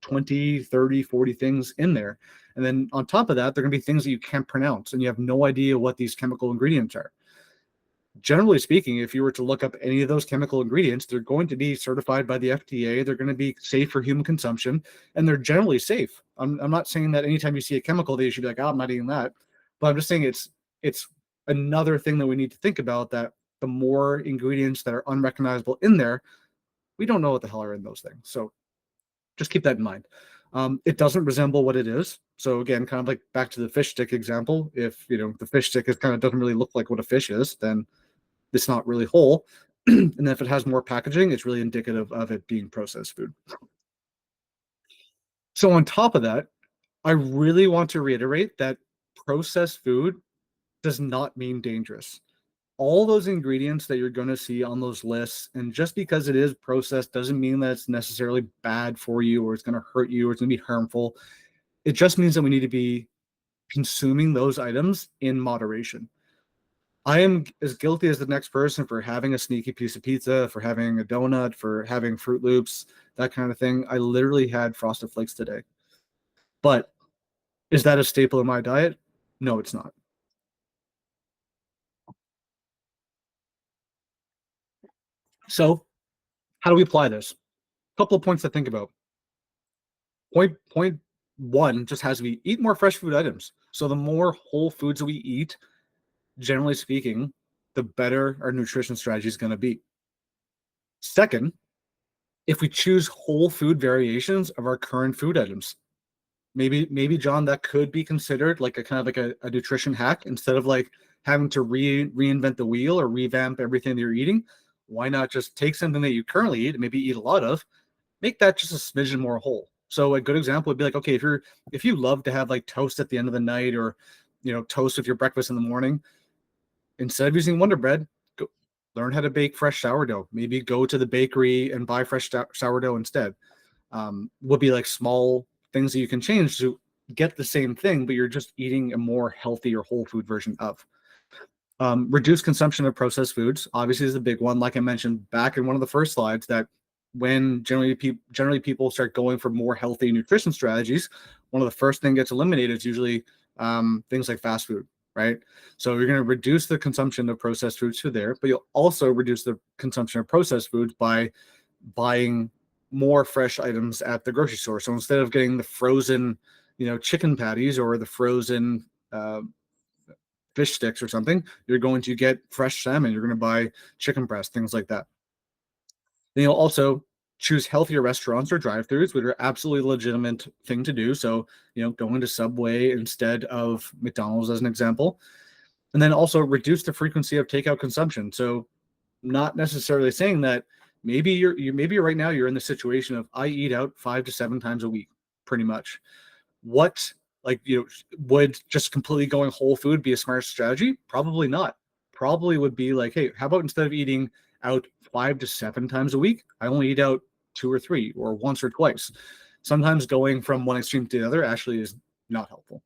20, 30, 40 things in there. And then on top of that, there are going to be things that you can't pronounce and you have no idea what these chemical ingredients are. Generally speaking, if you were to look up any of those chemical ingredients, they're going to be certified by the FDA. They're going to be safe for human consumption, and they're generally safe. I'm not saying that anytime you see a chemical that you should be like, oh, I'm not eating that. But I'm just saying it's another thing that we need to think about, that the more ingredients that are unrecognizable in there, we don't know what the hell are in those things. So just keep that in mind. It doesn't resemble what it is. So again, kind of like back to the fish stick example, if the fish stick is kind of doesn't really look like what a fish is, then it's not really whole. And then if it has more packaging, it's really indicative of it being processed food. So on top of that, I really want to reiterate that processed food does not mean dangerous. All those ingredients that you're going to see on those lists, and just because it is processed doesn't mean that it's necessarily bad for you or it's going to hurt you or it's going to be harmful. It just means that we need to be consuming those items in moderation. I am as guilty as the next person for having a sneaky piece of pizza, for having a donut, for having Fruit Loops, that kind of thing. I literally had Frosted Flakes today. But is that a staple in my diet? No, it's not. So, how do we apply this? A couple of points to think about. Point one just has to be eat more fresh food items. So, the more whole foods we eat, generally speaking, the better our nutrition strategy is going to be. Second, if we choose whole food variations of our current food items, maybe John, that could be considered like a kind of like a nutrition hack. Instead of like having to reinvent the wheel or revamp everything that you're eating, why not just take something that you currently eat and maybe eat a lot of, make that just a smidgen more whole. So a good example would be like, okay, if you love to have like toast at the end of the night, or toast with your breakfast in the morning, instead of using Wonder Bread, go learn how to bake fresh sourdough. Maybe go to the bakery and buy fresh sourdough instead. Would be like small things that you can change to get the same thing, but you're just eating a more healthy or whole food version of. Reduce consumption of processed foods obviously is a big one. Like I mentioned back in one of the first slides, that when generally people start going for more healthy nutrition strategies, one of the first thing gets eliminated is usually things like fast food, right? So you're going to reduce the consumption of processed foods through there, but you'll also reduce the consumption of processed foods by buying more fresh items at the grocery store. So instead of getting the frozen, chicken patties or the frozen fish sticks or something, you're going to get fresh salmon. You're going to buy chicken breast, things like that. Then you'll also choose healthier restaurants or drive-throughs, which are absolutely legitimate thing to do. So, going to Subway instead of McDonald's as an example. And then also reduce the frequency of takeout consumption. So not necessarily saying that maybe maybe right now you're in the situation of I eat out 5 to 7 times a week, pretty much. What, like, would just completely going whole food be a smart strategy? Probably not. Probably would be like, hey, how about instead of eating out 5 to 7 times a week, I only eat out 2 or 3 or once or twice. Sometimes going from one extreme to the other actually is not helpful.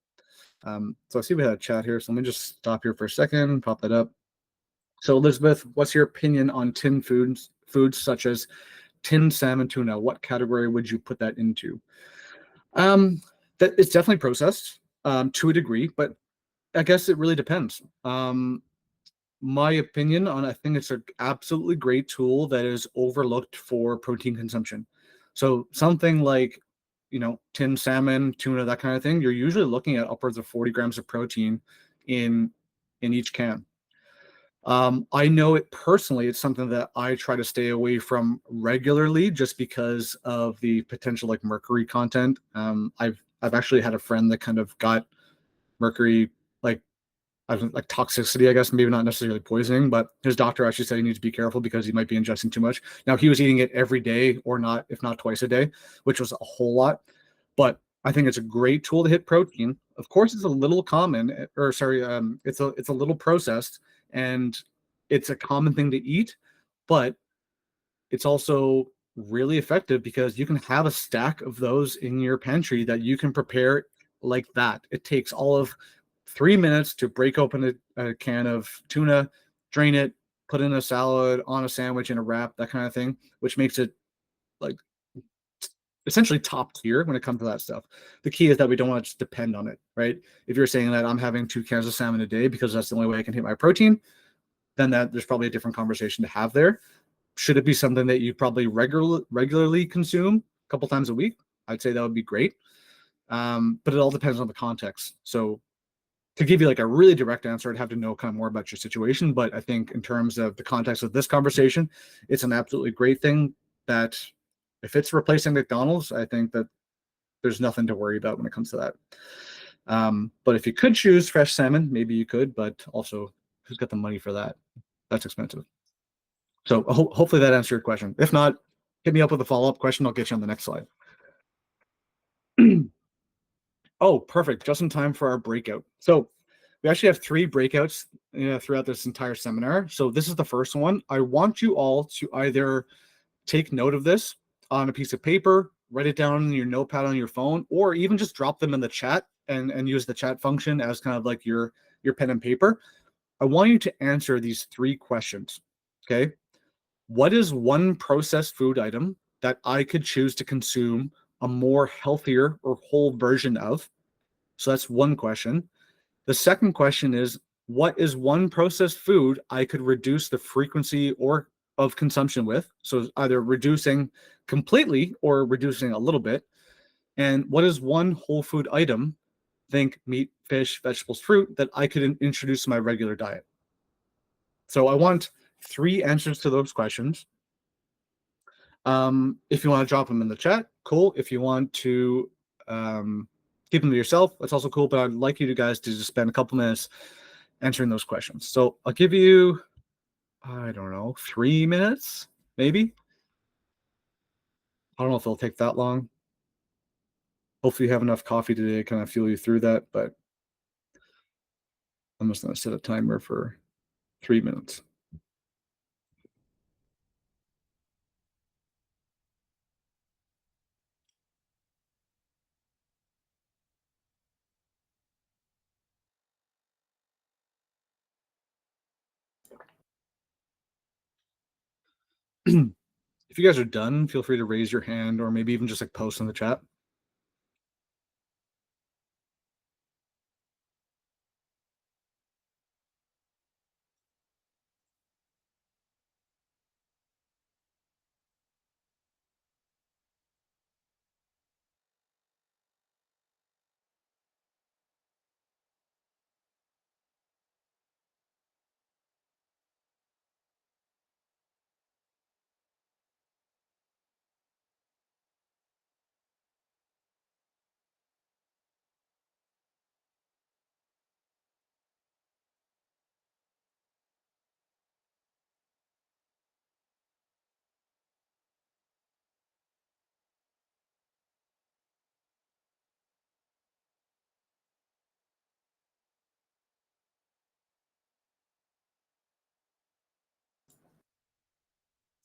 So I see we had a chat here, so let me just stop here for a second, pop that up. So Elizabeth, what's your opinion on tin foods such as tinned salmon, tuna? What category would you put that into? That it's definitely processed to a degree, but I guess it really depends. My opinion on, I think it's an absolutely great tool that is overlooked for protein consumption. So something like, tinned salmon, tuna, that kind of thing, you're usually looking at upwards of 40 grams of protein in each can. I know it personally, it's something that I try to stay away from regularly just because of the potential like mercury content. I've actually had a friend that kind of got mercury, like, I don't like toxicity, I guess, maybe not necessarily poisoning, but his doctor actually said he needs to be careful because he might be ingesting too much. Now he was eating it every day, or not, if not twice a day, which was a whole lot. But I think it's a great tool to hit protein. Of course, it's a little common, or sorry, it's a little processed, and it's a common thing to eat, but it's also really effective because you can have a stack of those in your pantry that you can prepare like that. It takes all of 3 minutes to break open a can of tuna, drain it, put in a salad, on a sandwich, in a wrap, that kind of thing, which makes it like essentially top tier when it comes to that stuff. The key is that we don't want to just depend on it, right? If you're saying that I'm having 2 cans of salmon a day because that's the only way I can hit my protein, then there's probably a different conversation to have there. Should it be something that you probably regularly consume a couple times a week? I'd say that would be great. But it all depends on the context. So to give you like a really direct answer, I'd have to know kind of more about your situation. But I think in terms of the context of this conversation, it's an absolutely great thing that if it's replacing McDonald's, I think that there's nothing to worry about when it comes to that. But if you could choose fresh salmon, maybe you could, but also who's got the money for that? That's expensive. So hopefully that answered your question. If not, hit me up with a follow-up question. I'll get you on the next slide. Oh, perfect. Just in time for our breakout. So we actually have 3 breakouts throughout this entire seminar. So this is the first one. I want you all to either take note of this on a piece of paper, write it down in your notepad on your phone, or even just drop them in the chat and use the chat function as kind of like your pen and paper. I want you to answer these 3 questions. Okay. What is one processed food item that I could choose to consume a more healthier or whole version of? So that's one question. The second question is, what is one processed food I could reduce the frequency or of consumption with? So either reducing completely or reducing a little bit. And what is one whole food item, think meat, fish, vegetables, fruit, that I could introduce to my regular diet? So I want 3 answers to those questions. If you want to drop them in the chat, cool. If you want to keep them to yourself, that's also cool. But I'd like you guys to just spend a couple minutes answering those questions. So I'll give you, I don't know, 3 minutes, maybe. I don't know if it'll take that long. Hopefully you have enough coffee today to kind of fuel you through that, but I'm just going to set a timer for 3 minutes. If you guys are done, feel free to raise your hand or maybe even just like post in the chat.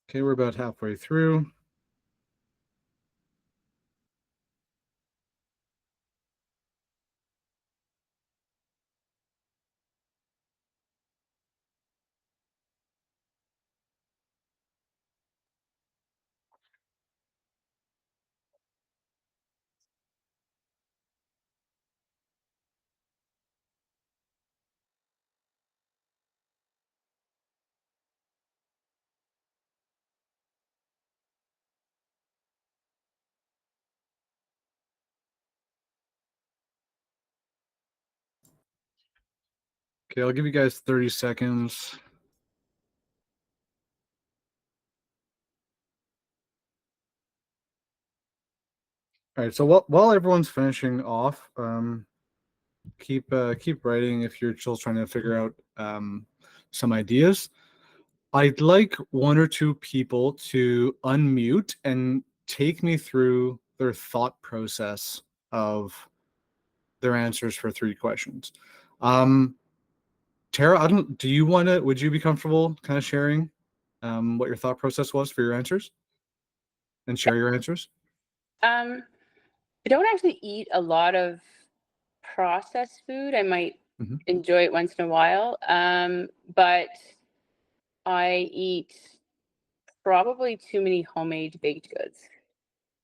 Okay, we're about halfway through. Okay, I'll give you guys 30 seconds. All right, so while everyone's finishing off, keep writing if you're still trying to figure out some ideas. I'd like 1 or 2 people to unmute and take me through their thought process of their answers for 3 questions. Tara, do you want to, would you be comfortable kind of sharing what your thought process was for your answers and share your answers? I don't actually eat a lot of processed food. I might enjoy it once in a while, but I eat probably too many homemade baked goods.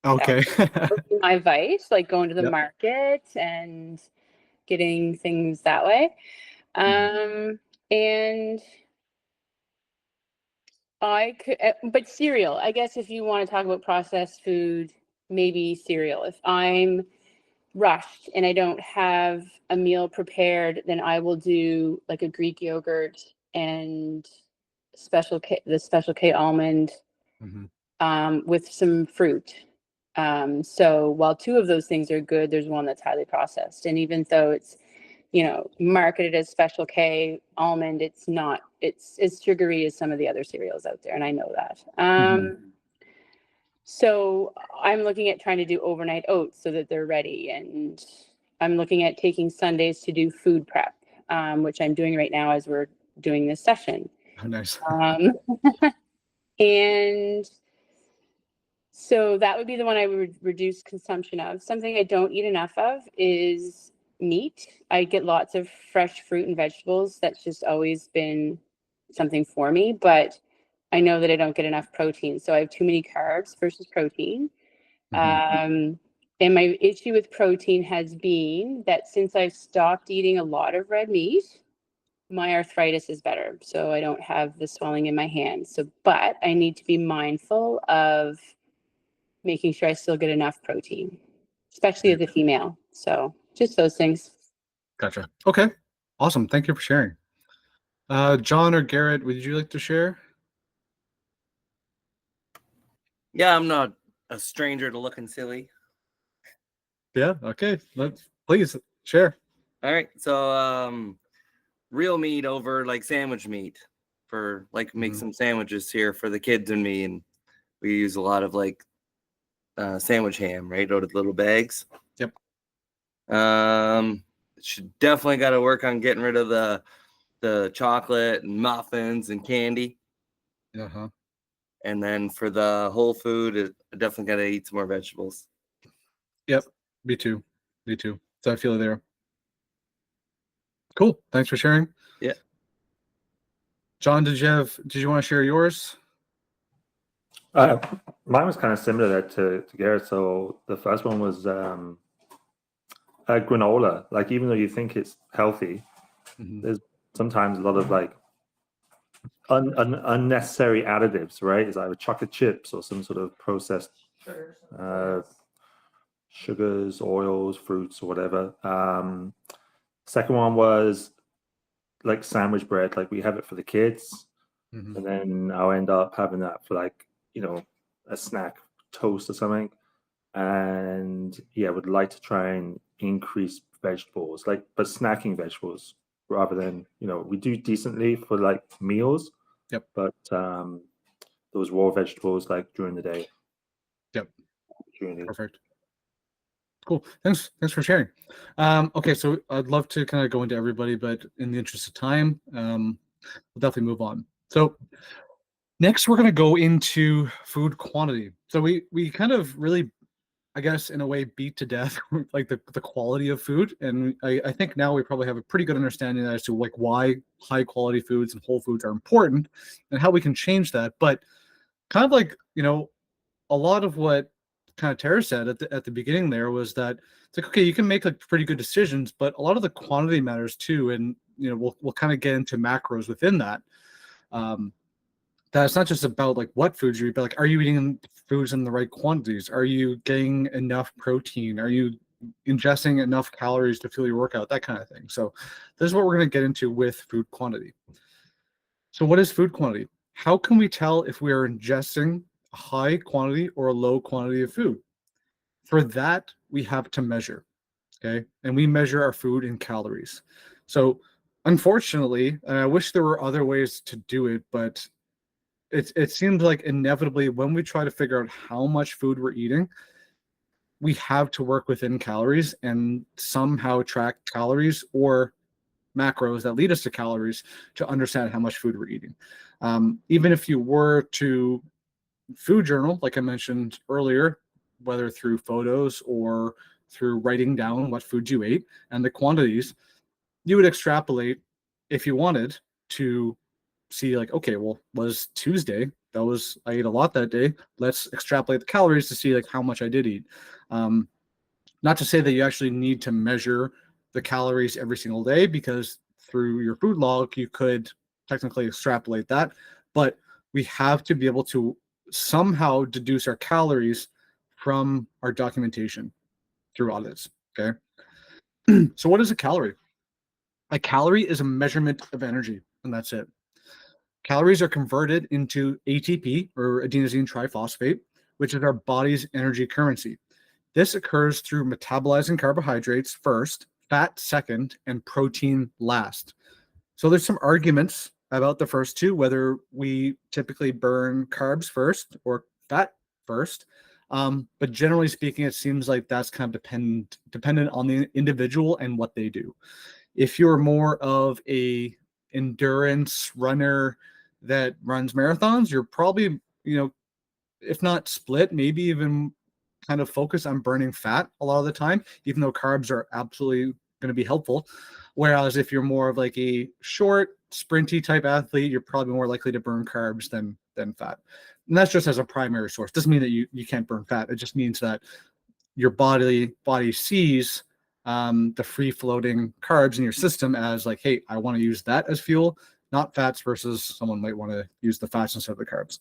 Okay. My vice, like going to the Yep. market and getting things that way. And I could, but cereal. I guess if you want to talk about processed food, maybe cereal. If I'm rushed and I don't have a meal prepared, then I will do like a Greek yogurt and the Special K almond with some fruit. So while two of those things are good, there's one that's highly processed. And even though it's, marketed as Special K almond, it's not, it's as sugary as some of the other cereals out there. And I know that. So I'm looking at trying to do overnight oats so that they're ready. And I'm looking at taking Sundays to do food prep, which I'm doing right now as we're doing this session. Oh, nice. And so that would be the one I would reduce consumption of. Something I don't eat enough of is meat. I get lots of fresh fruit and vegetables. That's just always been something for me, but I know that I don't get enough protein. So I have too many carbs versus protein. And my issue with protein has been that since I've stopped eating a lot of red meat, my arthritis is better. So I don't have the swelling in my hands. So, but I need to be mindful of making sure I still get enough protein, especially as a female. So just those things. Gotcha. Okay. Awesome. Thank you for sharing. John or Garrett, would you like to share? Yeah, I'm not a stranger to looking silly. Yeah. Okay. Please share. All right. So, real meat over like sandwich meat for like make some sandwiches here for the kids and me. And we use a lot of like sandwich ham, right? Out of little bags. Yep. Should definitely got to work on getting rid of the chocolate and muffins and candy. Uh-huh. And then for the whole food, I definitely got to eat some more vegetables. Yep. Me too. So I feel it there. Cool. Thanks for sharing. Yeah. John, did you want to share yours? Mine was kind of similar to Garrett. So the first one was granola. Like, even though you think it's healthy, there's sometimes a lot of like unnecessary additives, right? It's either chocolate chips or some sort of processed sugars, oils, fruits, or whatever. Second one was like sandwich bread. Like, we have it for the kids, and then I'll end up having that for like, a snack, toast or something. And yeah, would like to try and increase vegetables, but snacking vegetables rather than, we do decently for like meals. Yep. But those raw vegetables like during the day. Yep. Perfect. Cool. Thanks for sharing. Okay, so I'd love to kind of go into everybody, but in the interest of time, we'll definitely move on. So next, we're going to go into food quantity. So we kind of really, I guess, in a way, beat to death like the quality of food, and I think now we probably have a pretty good understanding as to like why high quality foods and whole foods are important and how we can change that. But kind of like, a lot of what kind of Tara said at the beginning there was that it's like, okay, you can make like pretty good decisions, but a lot of the quantity matters too, and we'll kind of get into macros within that. That it's not just about like what foods you eat, but like, are you eating foods in the right quantities? Are you getting enough protein? Are you ingesting enough calories to fuel your workout? That kind of thing. So this is what we're going to get into with food quantity. So what is food quantity? How can we tell if we are ingesting a high quantity or a low quantity of food? For that, we have to measure, okay? And we measure our food in calories. So unfortunately, and I wish there were other ways to do it, but it seems like inevitably when we try to figure out how much food we're eating, we have to work within calories and somehow track calories or macros that lead us to calories to understand how much food we're eating. Even if you were to food journal, like I mentioned earlier, whether through photos or through writing down what foods you ate and the quantities, you would extrapolate if you wanted to see like, okay, well, was Tuesday, I ate a lot that day. Let's extrapolate the calories to see like how much I did eat. Not to say that you actually need to measure the calories every single day, because through your food log, you could technically extrapolate that. But we have to be able to somehow deduce our calories from our documentation through audits. Okay. So what is a calorie? A calorie is a measurement of energy, and that's it. Calories are converted into ATP, or adenosine triphosphate, which is our body's energy currency. This occurs through metabolizing carbohydrates first, fat second, and protein last. So there's some arguments about the first two, whether we typically burn carbs first or fat first. But generally speaking, it seems like that's kind of dependent on the individual and what they do. If you're more of a endurance runner that runs marathons, you're probably, if not split, maybe even kind of focus on burning fat a lot of the time, even though carbs are absolutely going to be helpful. Whereas if you're more of like a short, sprinty type athlete, you're probably more likely to burn carbs than fat. And that's just as a primary source. Doesn't mean that you can't burn fat. It just means that your body sees the free floating carbs in your system as like, hey, I want to use that as fuel, not fats, versus someone might want to use the fats instead of the carbs.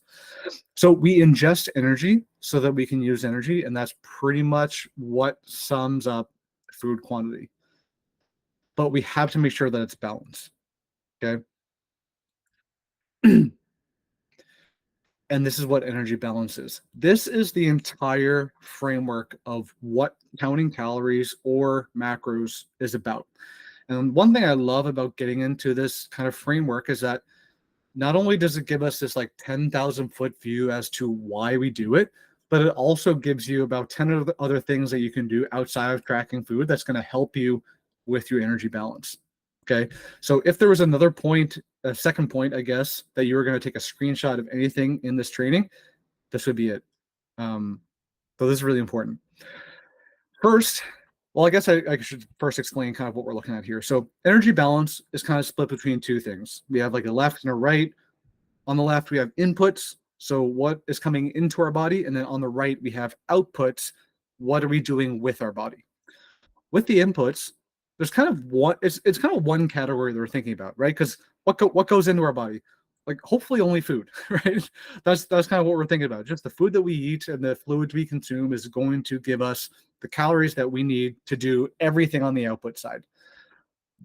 So we ingest energy so that we can use energy, and that's pretty much what sums up food quantity. But we have to make sure that it's balanced. Okay. And this is what energy balance is. This is the entire framework of what counting calories or macros is about. And one thing I love about getting into this kind of framework is that not only does it give us this like 10,000 foot view as to why we do it, but it also gives you about 10 other things that you can do outside of tracking food that's going to help you with your energy balance. Okay. So if there was another point, a second point, I guess, that you were going to take a screenshot of anything in this training, this would be it. So this is really important. First, well, I guess I should first explain kind of what we're looking at here. So energy balance is kind of split between two things. We have like a left and a right. On the left, we have inputs. So what is coming into our body? And then on the right, we have outputs. What are we doing with our body? With the inputs, there's kind of one, it's kind of one category that we're thinking about, right? Because what goes into our body? Like hopefully only food, right? That's kind of what we're thinking about. Just the food that we eat and the fluids we consume is going to give us the calories that we need to do everything on the output side.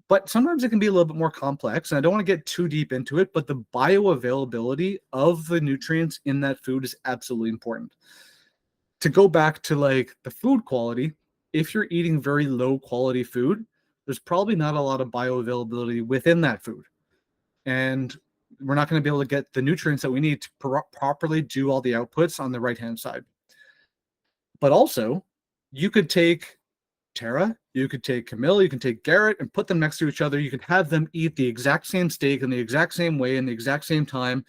But sometimes it can be a little bit more complex, and I don't want to get too deep into it, but the bioavailability of the nutrients in that food is absolutely important. To go back to like the food quality, if you're eating very low quality food, there's probably not a lot of bioavailability within that food. And we're not going to be able to get the nutrients that we need to properly do all the outputs on the right-hand side. But also, you could take Tara, you could take Camille, you can take Garrett and put them next to each other. You could have them eat the exact same steak in the exact same way in the exact same time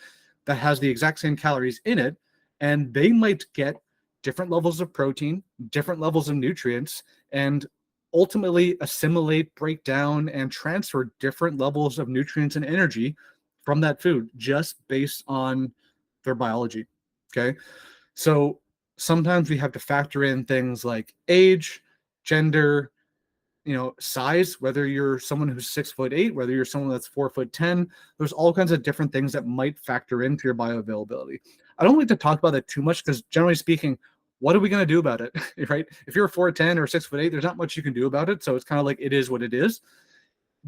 that has the exact same calories in it. And they might get different levels of protein, different levels of nutrients, and ultimately assimilate, break down, and transfer different levels of nutrients and energy from that food just based on their biology. Okay. So sometimes we have to factor in things like age, gender, size, whether you're someone who's 6'8", whether you're someone that's 4'10", there's all kinds of different things that might factor into your bioavailability. I don't like to talk about that too much because generally speaking, what are we going to do about it, right? If you're 4'10" or 6'8", there's not much you can do about it. So it's kind of like, it is what it is.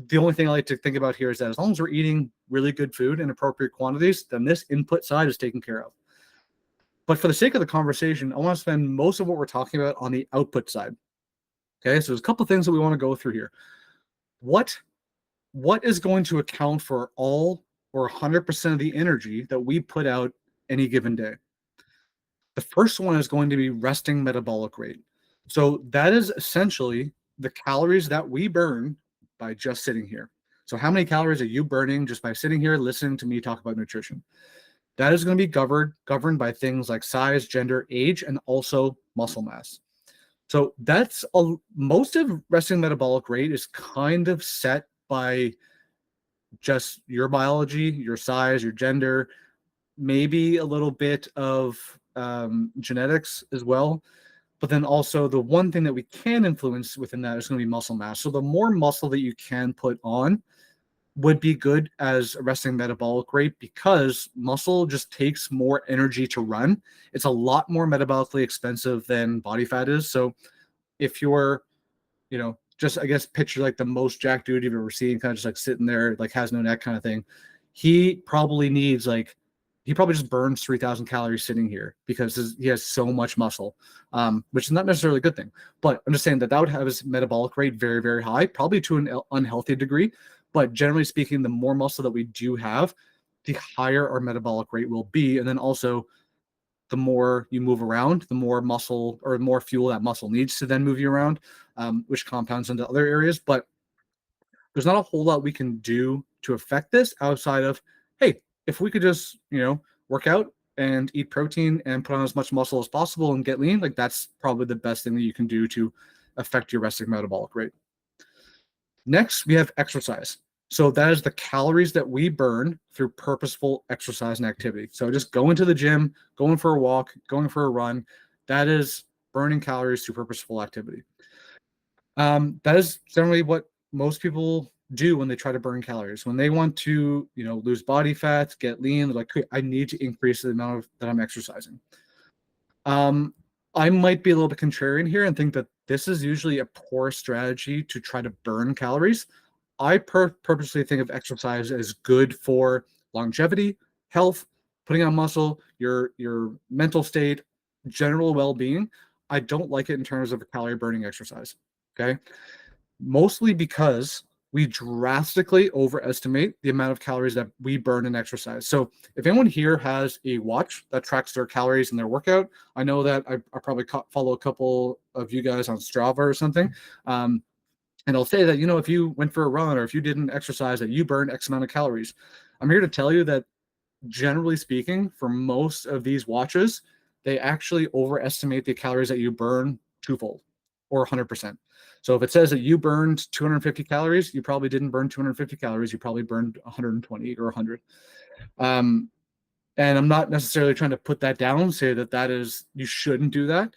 The only thing I like to think about here is that as long as we're eating really good food in appropriate quantities, then this input side is taken care of. But for the sake of the conversation, I want to spend most of what we're talking about on the output side. Okay, so there's a couple of things that we want to go through here. What is going to account for all or 100% of the energy that we put out any given day? The first one is going to be resting metabolic rate. So that is essentially the calories that we burn by just sitting here. So how many calories are you burning just by sitting here listening to me talk about nutrition? That is going to be governed by things like size, gender, age, and also muscle mass. So that's most of resting metabolic rate is kind of set by just your biology, your size, your gender, maybe a little bit of genetics as well. But then also the one thing that we can influence within that is going to be muscle mass. So the more muscle that you can put on, would be good as a resting metabolic rate because muscle just takes more energy to run. It's a lot more metabolically expensive than body fat is. So if you're, just I guess picture like the most jacked dude you've ever seen, kind of just like sitting there, like has no neck kind of thing. He probably just burns 3,000 calories sitting here because he has so much muscle, which is not necessarily a good thing. But I'm just saying that would have his metabolic rate very, very high, probably to an unhealthy degree. But generally speaking, the more muscle that we do have, the higher our metabolic rate will be. And then also, the more you move around, the more muscle or more fuel that muscle needs to then move you around, which compounds into other areas. But there's not a whole lot we can do to affect this outside of, hey, if we could just, work out and eat protein and put on as much muscle as possible and get lean, like that's probably the best thing that you can do to affect your resting metabolic rate. Next, we have exercise. So that is the calories that we burn through purposeful exercise and activity. So just going to the gym, going for a walk, going for a run, that is burning calories through purposeful activity. That is generally what most people do when they try to burn calories. When they want to, lose body fat, get lean, they're like, hey, I need to increase the amount that I'm exercising. I might be a little bit contrarian here and think that this is usually a poor strategy to try to burn calories. I purposely think of exercise as good for longevity, health, putting on muscle, your mental state, general well-being. I don't like it in terms of a calorie burning exercise. Okay. Mostly because we drastically overestimate the amount of calories that we burn in exercise. So if anyone here has a watch that tracks their calories in their workout, I know that I probably follow a couple of you guys on Strava or something. And I'll say that, if you went for a run or if you didn't exercise, that you burn X amount of calories. I'm here to tell you that generally speaking, for most of these watches, they actually overestimate the calories that you burn twofold or 100%. So if it says that you burned 250 calories, you probably didn't burn 250 calories. You probably burned 120 or 100. And I'm not necessarily trying to put that down, say that is, you shouldn't do that.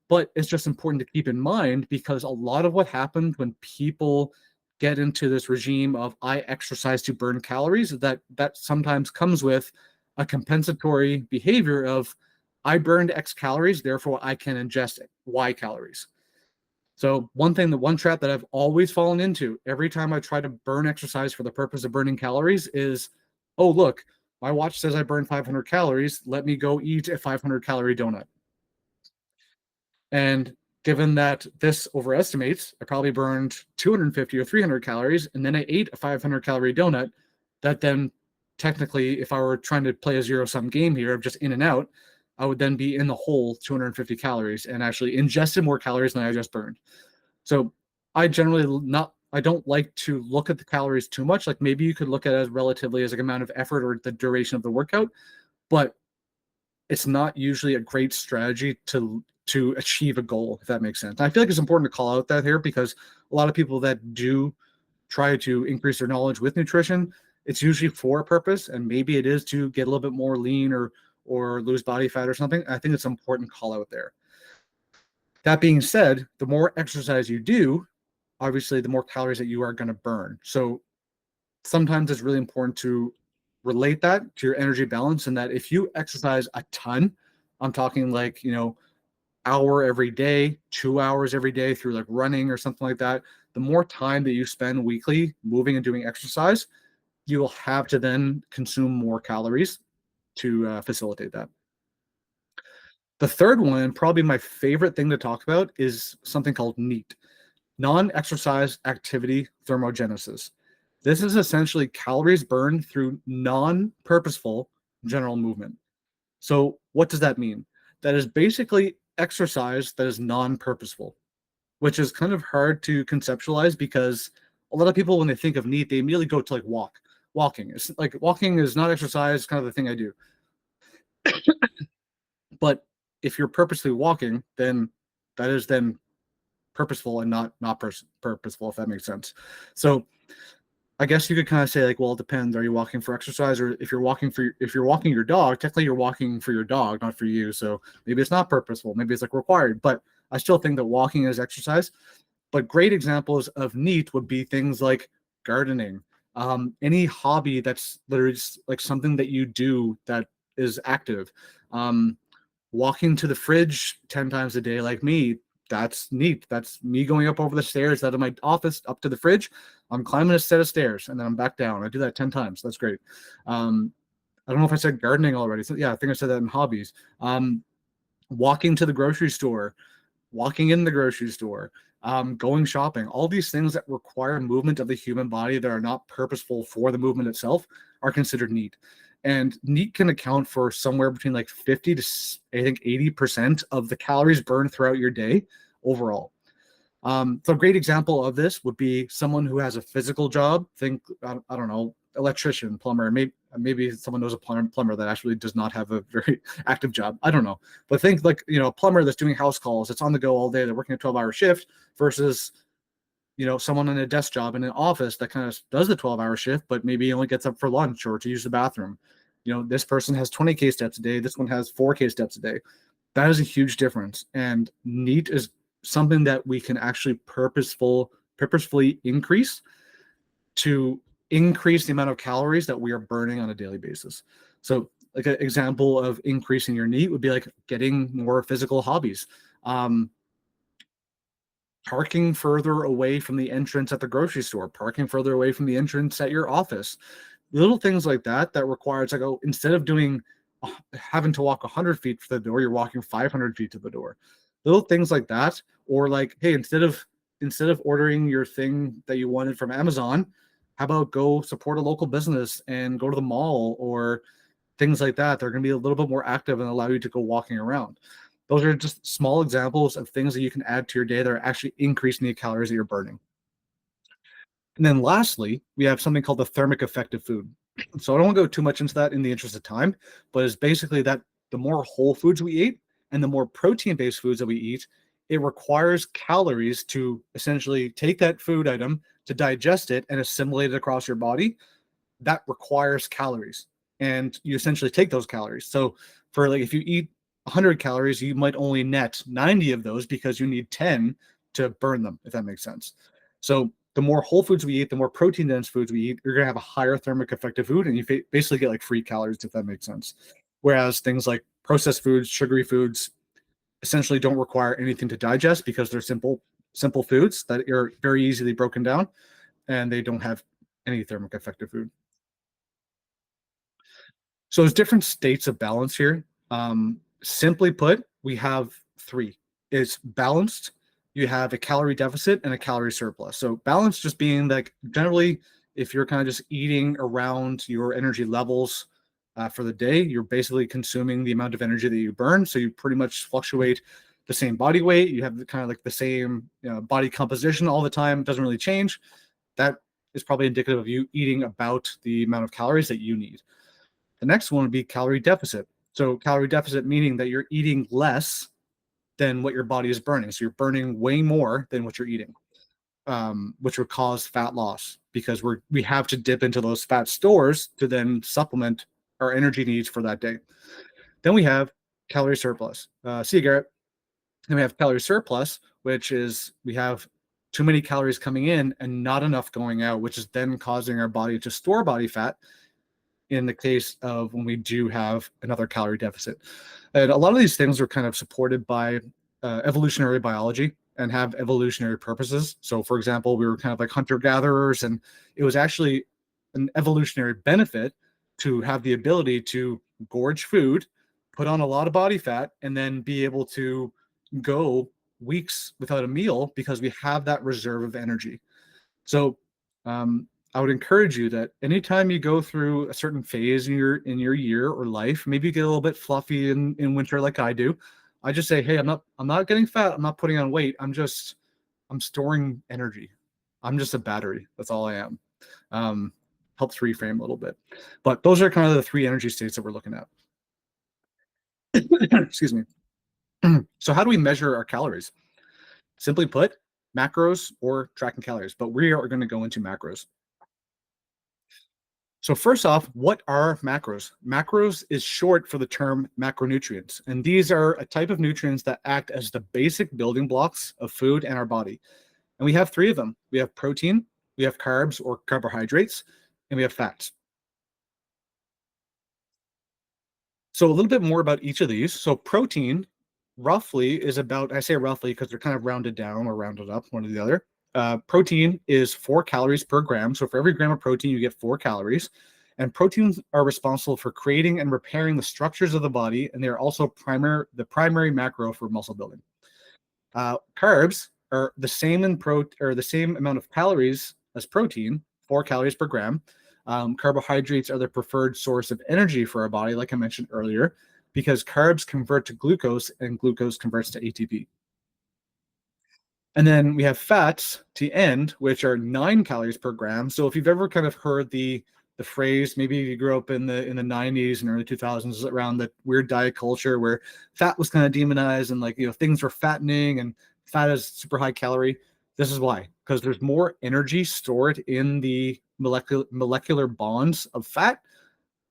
But it's just important to keep in mind because a lot of what happens when people get into this regime of I exercise to burn calories, that sometimes comes with a compensatory behavior of I burned X calories, therefore I can ingest Y calories. So one trap that I've always fallen into every time I try to burn exercise for the purpose of burning calories is, oh, look, my watch says I burned 500 calories. Let me go eat a 500 calorie donut. And given that this overestimates, I probably burned 250 or 300 calories, and then I ate a 500 calorie donut. That then technically, if I were trying to play a zero-sum game here of just in and out, I would then be in the hole 250 calories and actually ingested more calories than I just burned. So I don't like to look at the calories too much. Like maybe you could look at it as relatively as like amount of effort or the duration of the workout, but it's not usually a great strategy to achieve a goal, if that makes sense. And I feel like it's important to call out that here because a lot of people that do try to increase their knowledge with nutrition, it's usually for a purpose, and maybe it is to get a little bit more lean or lose body fat or something. I think it's an important call out there. That being said, the more exercise you do, obviously the more calories that you are going to burn. So sometimes it's really important to relate that to your energy balance, and that if you exercise a ton, I'm talking like, hour every day, 2 hours every day through like running or something like that, the more time that you spend weekly moving and doing exercise, you will have to then consume more calories to facilitate that. The third one, probably my favorite thing to talk about, is something called NEAT, non-exercise activity thermogenesis. This is essentially calories burned through non-purposeful general movement. So what does that mean? That is basically exercise that is non-purposeful, which is kind of hard to conceptualize because a lot of people, when they think of NEAT, they immediately go to like walking. It's like walking is not exercise, kind of the thing I do. But if you're purposely walking, then that is then purposeful and not purposeful, if that makes sense. So I guess you could kind of say like, well, it depends. Are you walking for exercise, or if you're walking your dog, technically you're walking for your dog, not for you. So maybe it's not purposeful. Maybe it's like required, but I still think that walking is exercise. But great examples of NEAT would be things like gardening, any hobby that's literally just like something that you do that is active. Walking to the fridge 10 times a day like me, that's neat. That's me going up over the stairs out of my office up to the fridge. I'm climbing a set of stairs and then I'm back down. I do that 10 times. That's great. I don't know if I said gardening already. So yeah, I think I said that in hobbies. Walking to the grocery store, walking in the grocery store, going shopping, all these things that require movement of the human body that are not purposeful for the movement itself are considered neat. And neat can account for somewhere between like 50 to I think 80% of the calories burned throughout your day overall. So a great example of this would be someone who has a physical job. Think, I don't know, electrician, plumber, maybe someone knows a plumber that actually does not have a very active job. I don't know. But think like, a plumber that's doing house calls, it's on the go all day, they're working a 12-hour shift versus, someone in a desk job in an office that kind of does the 12-hour shift, but maybe only gets up for lunch or to use the bathroom. This person has 20K steps a day. This one has 4K steps a day. That is a huge difference. And NEAT is something that we can actually purposefully increase to increase the amount of calories that we are burning on a daily basis. So like an example of increasing your NEAT would be like getting more physical hobbies. Parking further away from the entrance at the grocery store, parking further away from the entrance at your office. Little things like that requires like, instead of having to walk 100 feet to the door, you're walking 500 feet to the door. Little things like that. Or like, hey, instead of ordering your thing that you wanted from Amazon, how about go support a local business and go to the mall or things like that. They're going to be a little bit more active and allow you to go walking around. Those are just small examples of things that you can add to your day that are actually increasing the calories that you're burning. And then lastly, we have something called the thermic effect of food. So I don't want to go too much into that in the interest of time, but it's basically that the more whole foods we eat and the more protein-based foods that we eat, it requires calories to essentially take that food item, to digest it and assimilate it across your body. That requires calories. And you essentially take those calories. So for like, if you eat 100 calories, you might only net 90 of those because you need 10 to burn them, if that makes sense. So the more whole foods we eat, the more protein dense foods we eat, you're going to have a higher thermic effect of food, and you basically get like free calories, if that makes sense. Whereas things like processed foods, sugary foods, essentially don't require anything to digest because they're simple foods that are very easily broken down, and they don't have any thermic effect of food. So there's different states of balance here. Simply put, we have three. It's balanced, you have a calorie deficit, and a calorie surplus. So balance just being like generally, if you're kind of just eating around your energy levels for the day, you're basically consuming the amount of energy that you burn. So you pretty much fluctuate the same body weight. You have kind of like the same body composition all the time. It doesn't really change. That is probably indicative of you eating about the amount of calories that you need. The next one would be calorie deficit. So calorie deficit meaning that you're eating less than what your body is burning. So you're burning way more than what you're eating, which would cause fat loss because we have to dip into those fat stores to then supplement our energy needs for that day. Then we have calorie surplus. See you, Garrett. Then we have calorie surplus, which is we have too many calories coming in and not enough going out, which is then causing our body to store body fat in the case of when we do have another calorie deficit. And a lot of these things are kind of supported by evolutionary biology and have evolutionary purposes. So for example, we were kind of like hunter-gatherers, and it was actually an evolutionary benefit to have the ability to gorge food, put on a lot of body fat, and then be able to go weeks without a meal because we have that reserve of energy. So I would encourage you that anytime you go through a certain phase in your year or life, maybe you get a little bit fluffy in winter like I do. I just say, hey, I'm not getting fat. I'm not putting on weight. I'm storing energy. I'm just a battery. That's all I am. Helps reframe a little bit. But those are kind of the three energy states that we're looking at. Excuse me. So how do we measure our calories? Simply put, macros or tracking calories, but we are going to go into macros. So first off, what are macros? Macros is short for the term macronutrients, and these are a type of nutrients that act as the basic building blocks of food and our body. And we have three of them. We have protein, we have carbs or carbohydrates, and we have fats. So a little bit more about each of these. So protein roughly is about, I say roughly because they're kind of rounded down or rounded up, one or the other. Protein is 4 calories per gram. So for every gram of protein, you get 4 calories. And proteins are responsible for creating and repairing the structures of the body, and they are also the primary macro for muscle building. Carbs are the same the same amount of calories as protein, 4 calories per gram. Carbohydrates are the preferred source of energy for our body, like I mentioned earlier, because carbs convert to glucose and glucose converts to ATP. And then we have fats to end, which are 9 calories per gram. So if you've ever kind of heard the phrase, maybe you grew up in the 90s and early 2000s around the weird diet culture where fat was kind of demonized and things were fattening and fat is super high calorie. This is why, because there's more energy stored in the molecular bonds of fat,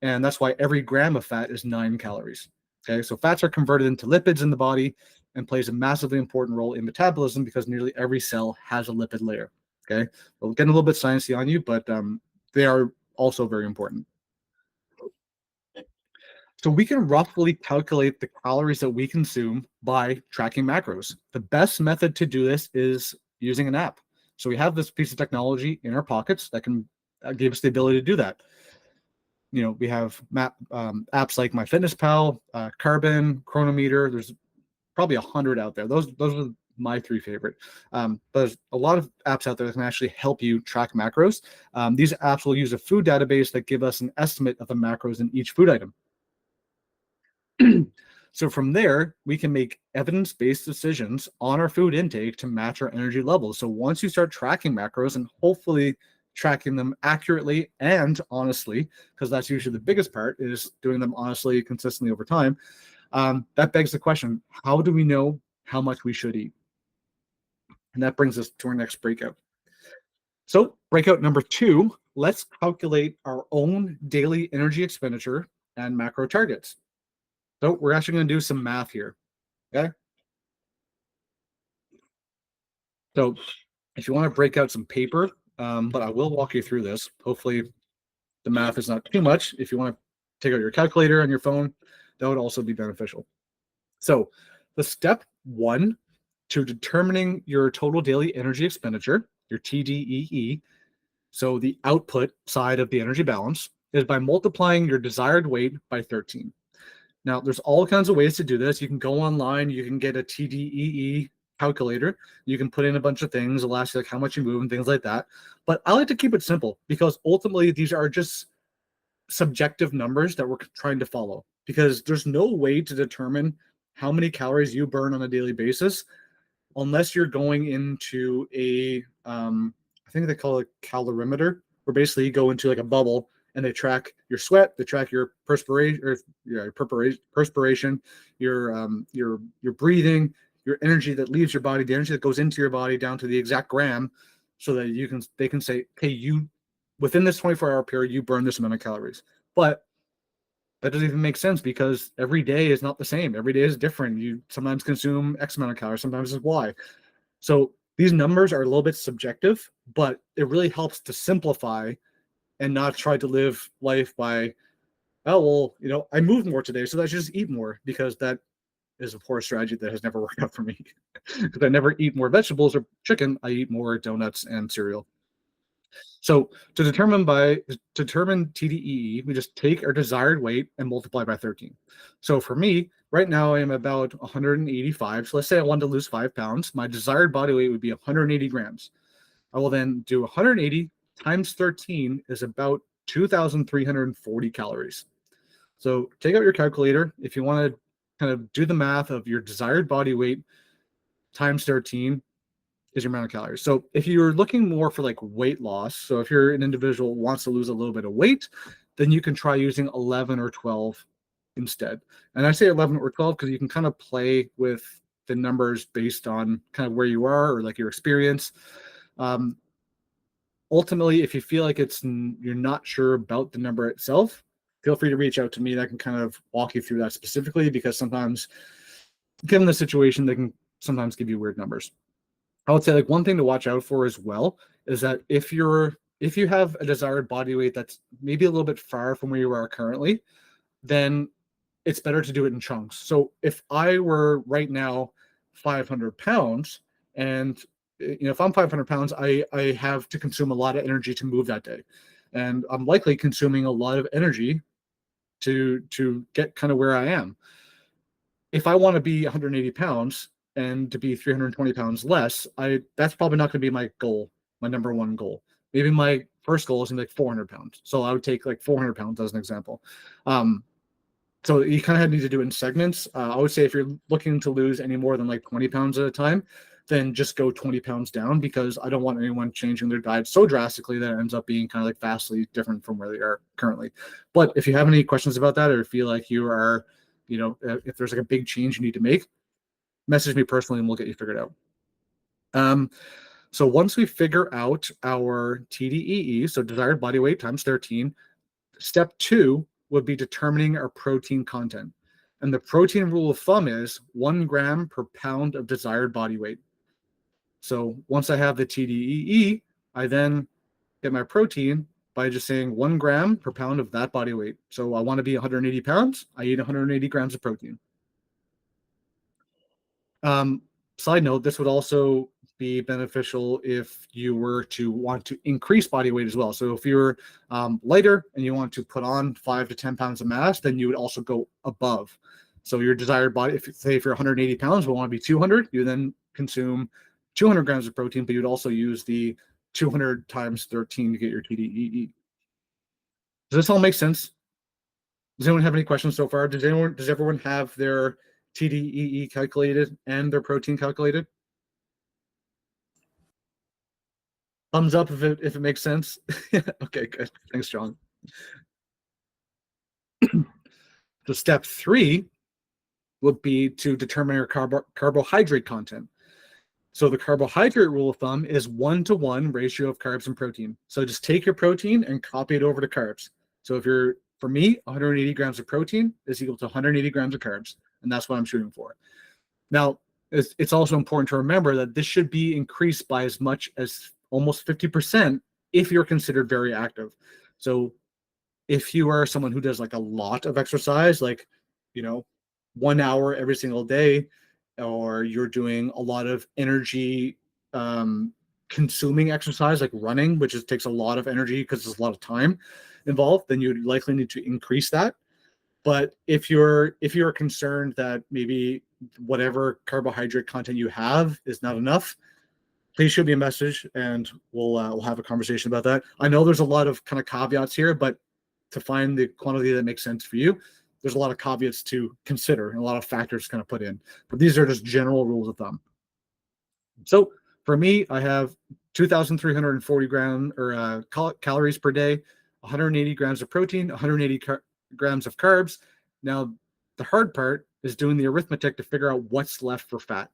and that's why every gram of fat is 9 calories. Okay, so fats are converted into lipids in the body and plays a massively important role in metabolism because nearly every cell has a lipid layer. Okay, we'll get a little bit sciencey on you, but they are also very important. So we can roughly calculate the calories that we consume by tracking macros. The best method to do this is using an app. So we have this piece of technology in our pockets that can give us the ability to do that. We have apps like MyFitnessPal, Carbon, Chronometer. There's probably 100 out there. Those are my 3 favorite. But there's a lot of apps out there that can actually help you track macros. These apps will use a food database that give us an estimate of the macros in each food item. So from there, we can make evidence-based decisions on our food intake to match our energy levels. So once you start tracking macros and hopefully tracking them accurately and honestly, because that's usually the biggest part, is doing them honestly, consistently over time, that begs the question, how do we know how much we should eat? And that brings us to our next breakout. So breakout number 2, let's calculate our own daily energy expenditure and macro targets. So we're actually going to do some math here, okay? So if you want to break out some paper, but I will walk you through this. Hopefully the math is not too much. If you want to take out your calculator on your phone, that would also be beneficial. So the step 1 to determining your total daily energy expenditure, your TDEE, so the output side of the energy balance, is by multiplying your desired weight by 13. Now, there's all kinds of ways to do this. You can go online, you can get a TDEE calculator, you can put in a bunch of things, it'll ask you how much you move and things like that. But I like to keep it simple because ultimately these are just subjective numbers that we're trying to follow, because there's no way to determine how many calories you burn on a daily basis unless you're going into a I think they call it calorimeter, where basically you go into like a bubble and they track your sweat, they track your perspiration, your breathing, your energy that leaves your body, the energy that goes into your body down to the exact gram, so that they can say, hey, you within this 24-hour period you burn this amount of calories. But that doesn't even make sense because every day is not the same. Every day is different. You sometimes consume X amount of calories, sometimes it's Y. So these numbers are a little bit subjective, but it really helps to simplify and not try to live life by, oh, well, I moved more today, so I should just eat more, because that is a poor strategy that has never worked out for me. Because I never eat more vegetables or chicken, I eat more donuts and cereal. So to determine TDEE, we just take our desired weight and multiply by 13. So for me, right now I am about 185. So let's say I wanted to lose 5 pounds. My desired body weight would be 180 grams. I will then do 180 times 13 is about 2,340 calories. So take out your calculator. If you want to kind of do the math of your desired body weight times 13 is your amount of calories. So if you're looking more for like weight loss, so if you're an individual who wants to lose a little bit of weight, then you can try using 11 or 12 instead. And I say 11 or 12 because you can kind of play with the numbers based on kind of where you are or like your experience. Ultimately, if you feel like you're not sure about the number itself, feel free to reach out to me, and I can kind of walk you through that specifically, because sometimes, given the situation, they can sometimes give you weird numbers. I would say like one thing to watch out for as well is that if you're if you have a desired body weight that's maybe a little bit far from where you are currently, then it's better to do it in chunks. So if I were right now 500 pounds, and if I'm 500 pounds, I have to consume a lot of energy to move that day, and I'm likely consuming a lot of energy to get kind of where I am. If I want to be 180 pounds and to be 320 pounds less, that's probably not going to be my goal, my number one goal. Maybe my first goal is gonna be like 400 pounds. So I would take like 400 pounds as an example. So you kind of need to do it in segments. I would say if you're looking to lose any more than like 20 pounds at a time, then just go 20 pounds down, because I don't want anyone changing their diet so drastically that it ends up being kind of like vastly different from where they are currently. But if you have any questions about that, or feel like you are, if there's like a big change you need to make, message me personally and we'll get you figured out. So once we figure out our TDEE, so desired body weight times 13, step 2 would be determining our protein content. And the protein rule of thumb is 1 gram per pound of desired body weight. So once I have the TDEE, I then get my protein by just saying 1 gram per pound of that body weight. So I want to be 180 pounds, I eat 180 grams of protein. Side note, this would also be beneficial if you were to want to increase body weight as well. So if you're lighter and you want to put on 5 to 10 pounds of mass, then you would also go above. So your desired body, if you're 180 pounds, but want to be 200, you then consume 200 grams of protein, but you'd also use the 200 times 13 to get your TDEE. Does this all make sense? Does anyone have any questions so far? Does everyone have their TDEE calculated and their protein calculated? Thumbs up if it makes sense. Okay, good. Thanks, John. So step 3 would be to determine your carbohydrate content. So the carbohydrate rule of thumb is 1-to-1 ratio of carbs and protein. So just take your protein and copy it over to carbs. So for me, 180 grams of protein is equal to 180 grams of carbs, and that's what I'm shooting for. Now, it's also important to remember that this should be increased by as much as almost 50% if you're considered very active. So if you are someone who does like a lot of exercise, like, 1 hour every single day, or you're doing a lot of energy consuming exercise like running, which takes a lot of energy because there's a lot of time involved, then you'd likely need to increase that. But if you're concerned that maybe whatever carbohydrate content you have is not enough, please shoot me a message and we'll have a conversation about that. I know there's a lot of kind of caveats here, but to find the quantity that makes sense for you, there's a lot of caveats to consider and a lot of factors kind of put in. But these are just general rules of thumb. So for me, I have 2,340 calories per day, 180 grams of protein, 180 grams of carbs. Now, the hard part is doing the arithmetic to figure out what's left for fat.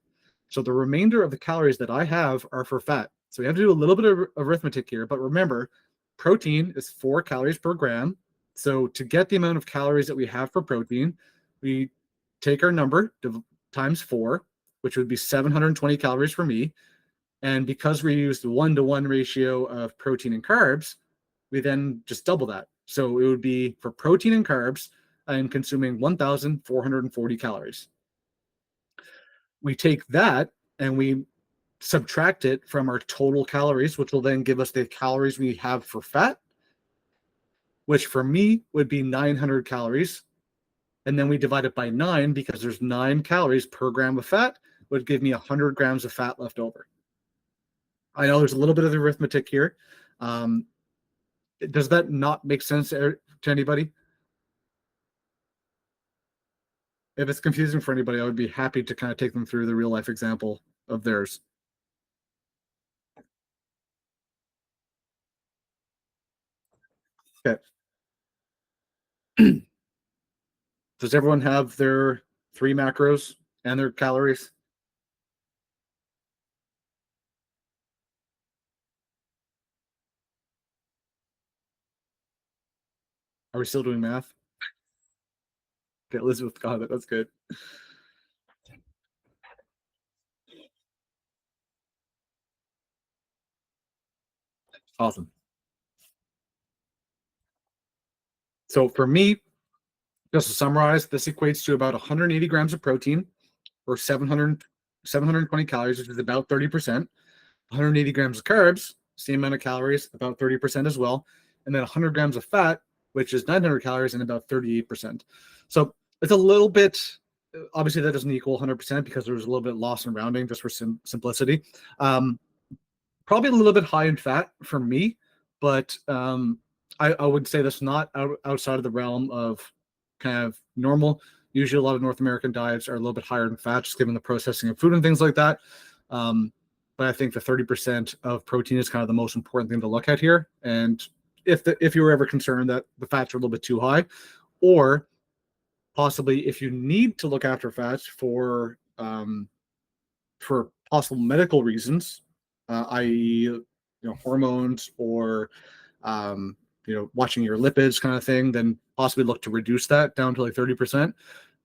So the remainder of the calories that I have are for fat. So we have to do a little bit of arithmetic here, but remember, protein is 4 calories per gram. So to get the amount of calories that we have for protein, we take our number times 4, which would be 720 calories for me. And because we use the 1-to-1 ratio of protein and carbs, we then just double that. So it would be for protein and carbs, I'm consuming 1,440 calories. We take that and we subtract it from our total calories, which will then give us the calories we have for fat, which for me would be 900 calories. And then we divide it by 9 because there's 9 calories per gram of fat, would give me 100 grams of fat left over. I know there's a little bit of arithmetic here. Does that not make sense to anybody? If it's confusing for anybody, I would be happy to kind of take them through the real life example of theirs. Okay. Does everyone have their 3 macros and their calories? Are we still doing math? Okay, Elizabeth got it. That's good. Awesome. So for me, just to summarize, this equates to about 180 grams of protein or 720 calories, which is about 30%. 180 grams of carbs, same amount of calories, about 30% as well. And then 100 grams of fat, which is 900 calories and about 38%. So it's a little bit, obviously that doesn't equal 100% because there's a little bit loss in rounding just for simplicity. Probably a little bit high in fat for me, but I would say that's not outside of the realm of kind of normal. Usually a lot of North American diets are a little bit higher in fat, just given the processing of food and things like that. But I think the 30% of protein is kind of the most important thing to look at here. And if you were ever concerned that the fats are a little bit too high, or possibly if you need to look after fats for possible medical reasons, i.e., hormones or watching your lipids kind of thing, then possibly look to reduce that down to like 30%.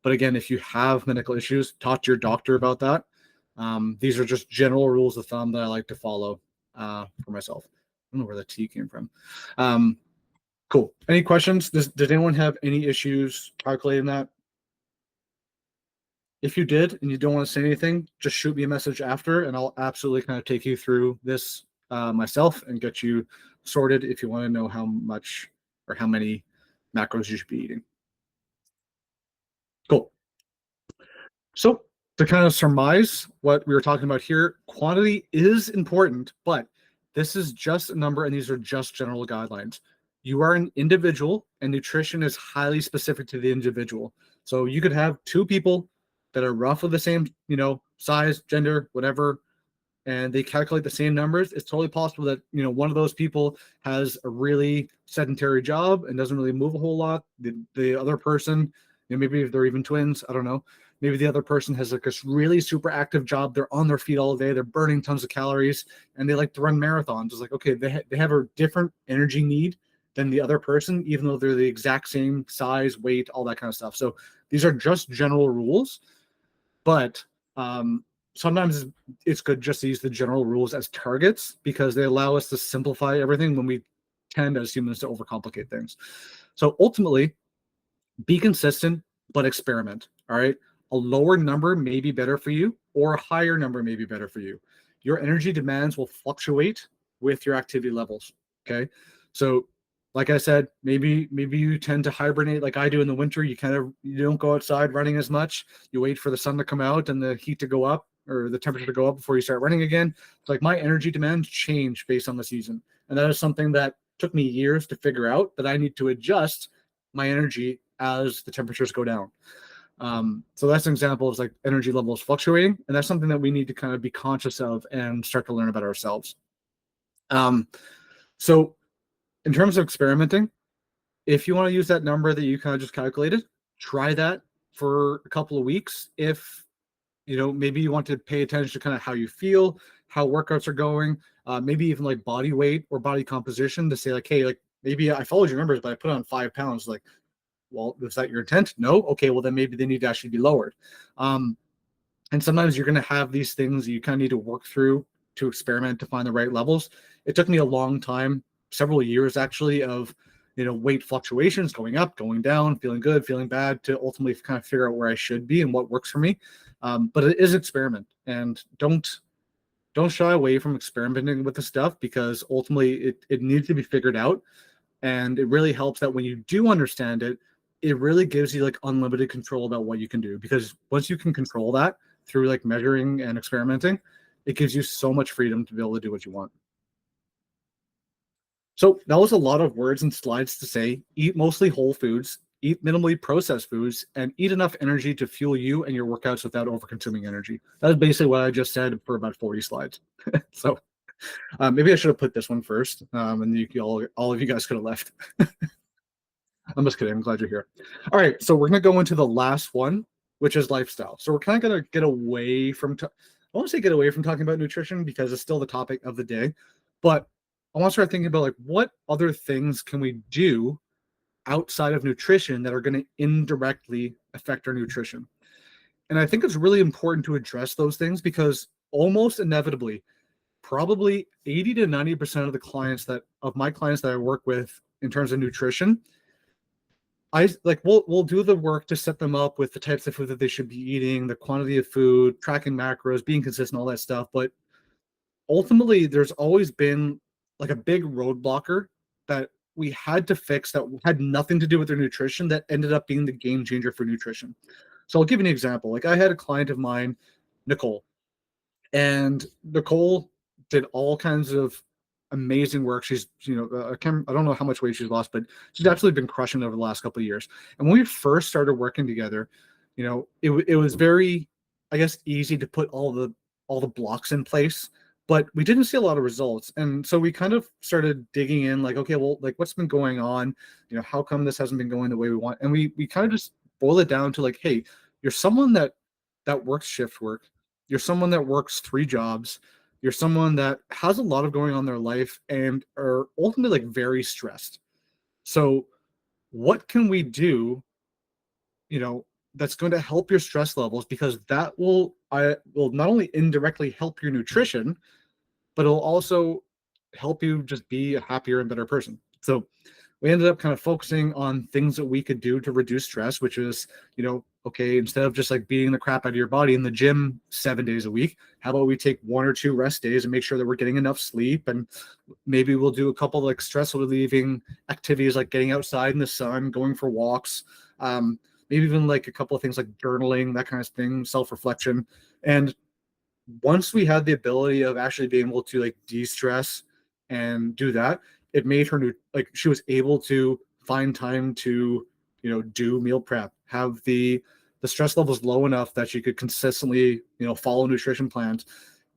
But again, if you have medical issues, talk to your doctor about that. These are just general rules of thumb that I like to follow for myself. I don't know where that T came from. Cool. Any questions? Does anyone have any issues calculating that? If you did and you don't want to say anything, just shoot me a message after, and I'll absolutely kind of take you through this myself and get you sorted if you want to know how much or how many macros you should be eating. Cool. So to kind of surmise what we were talking about here, quantity is important, but this is just a number and these are just general guidelines. You are an individual and nutrition is highly specific to the individual. So you could have two people that are roughly the same, size, gender, whatever, and they calculate the same numbers. It's totally possible that, one of those people has a really sedentary job and doesn't really move a whole lot. The other person, maybe if they're even twins, I don't know. Maybe the other person has like a really super active job. They're on their feet all day. They're burning tons of calories and they like to run marathons. It's like, okay, they have a different energy need than the other person, even though they're the exact same size, weight, all that kind of stuff. So these are just general rules, but sometimes it's good just to use the general rules as targets because they allow us to simplify everything when we tend as humans to overcomplicate things. So ultimately, be consistent, but experiment. All right. A lower number may be better for you, or a higher number may be better for you. Your energy demands will fluctuate with your activity levels. Okay. So like I said, maybe you tend to hibernate like I do in the winter. You don't go outside running as much. You wait for the sun to come out and the heat to go up or the temperature to go up before you start running again. It's like my energy demands change based on the season. And that is something that took me years to figure out, that I need to adjust my energy as the temperatures go down. So that's an example of like energy levels fluctuating. And that's something that we need to kind of be conscious of and start to learn about ourselves. So in terms of experimenting, if you want to use that number that you kind of just calculated, try that for a couple of weeks. If, maybe you want to pay attention to kind of how you feel, how workouts are going, maybe even like body weight or body composition to say like, hey, like maybe I followed your numbers, but I put on 5 pounds. Like, well, is that your intent? No. Okay. Well, then maybe they need to actually be lowered. And sometimes you're going to have these things you kind of need to work through to experiment to find the right levels. It took me a long time, several years actually, of weight fluctuations, going up, going down, feeling good, feeling bad, to ultimately kind of figure out where I should be and what works for me. But it is experiment, and don't shy away from experimenting with the stuff, because ultimately it needs to be figured out. And it really helps that when you do understand it, it really gives you like unlimited control about what you can do, because once you can control that through like measuring and experimenting, it gives you so much freedom to be able to do what you want. So that was a lot of words and slides to say: eat mostly whole foods, eat minimally processed foods, and eat enough energy to fuel you and your workouts without over-consuming energy. That is basically what I just said for about 40 slides. So maybe I should have put this one first, and all of you guys could have left. I'm just kidding. I'm glad you're here. All right, so we're going to go into the last one, which is lifestyle. So we're kind of going to get away from, I won't say get away from talking about nutrition because it's still the topic of the day, but I want to start thinking about like what other things can we do outside of nutrition that are going to indirectly affect our nutrition. And I think it's really important to address those things because almost inevitably, probably 80 to 90% of my clients that I work with in terms of nutrition, we'll do the work to set them up with the types of food that they should be eating, the quantity of food, tracking macros, being consistent, all that stuff. But ultimately, there's always been like a big roadblocker that we had to fix that had nothing to do with their nutrition that ended up being the game changer for nutrition. So I'll give you an example. Like I had a client of mine, Nicole, and Nicole did all kinds of amazing work. She's, I don't know how much weight she's lost, but she's absolutely been crushing it over the last couple of years. And when we first started working together, it was very, I guess, easy to put all the blocks in place, but we didn't see a lot of results. And so we kind of started digging in, like, okay, well, like what's been going on? How come this hasn't been going the way we want? And we kind of just boil it down to like, hey, you're someone that works shift work. You're someone that works 3 jobs. You're someone that has a lot of going on in their life and are ultimately like very stressed. So what can we do, that's going to help your stress levels? Because that will not only indirectly help your nutrition, but it'll also help you just be a happier and better person. So we ended up kind of focusing on things that we could do to reduce stress, which is, okay, instead of just like beating the crap out of your body in the gym 7 days a week, how about we take 1 or 2 rest days and make sure that we're getting enough sleep? And maybe we'll do a couple like stress relieving activities like getting outside in the sun, going for walks, maybe even like a couple of things like journaling, that kind of thing, self-reflection. And once we had the ability of actually being able to like de-stress and do that, it made her like she was able to find time to do meal prep, have the stress levels low enough that she could consistently follow nutrition plans,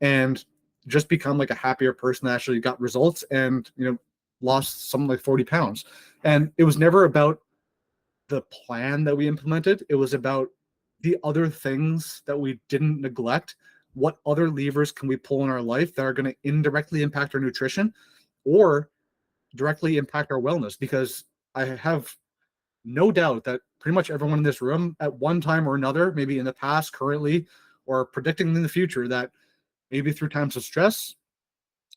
and just become like a happier person that actually got results and lost something like 40 pounds. And it was never about the plan that we implemented. It was about the other things that we didn't neglect. What other levers can we pull in our life that are going to indirectly impact our nutrition or directly impact our wellness? Because I have no doubt that pretty much everyone in this room at one time or another, maybe in the past, currently, or predicting in the future, that maybe through times of stress,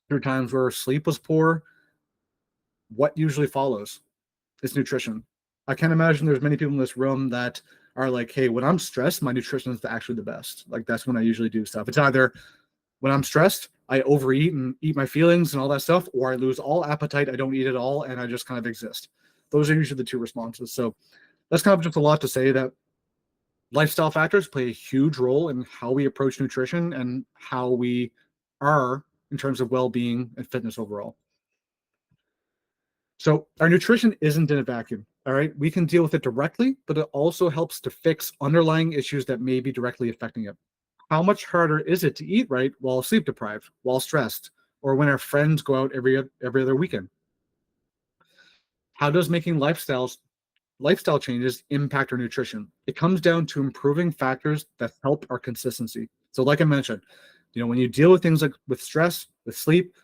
through times where sleep was poor, what usually follows is nutrition. I can't imagine there's many people in this room that are like, hey, when I'm stressed, my nutrition is actually the best. Like that's when I usually do stuff. It's either when I'm stressed, I overeat and eat my feelings and all that stuff, or I lose all appetite, I don't eat at all, and I just kind of exist. Those are usually the 2 responses. So that's kind of just a lot to say that lifestyle factors play a huge role in how we approach nutrition and how we are in terms of well-being and fitness overall. So our nutrition isn't in a vacuum, all right? We can deal with it directly, but it also helps to fix underlying issues that may be directly affecting it. How much harder is it to eat right while sleep deprived, while stressed, or when our friends go out every other weekend? How does making lifestyle changes impact our nutrition? It comes down to improving factors that help our consistency. So like I mentioned, when you deal with things like with stress, with sleep,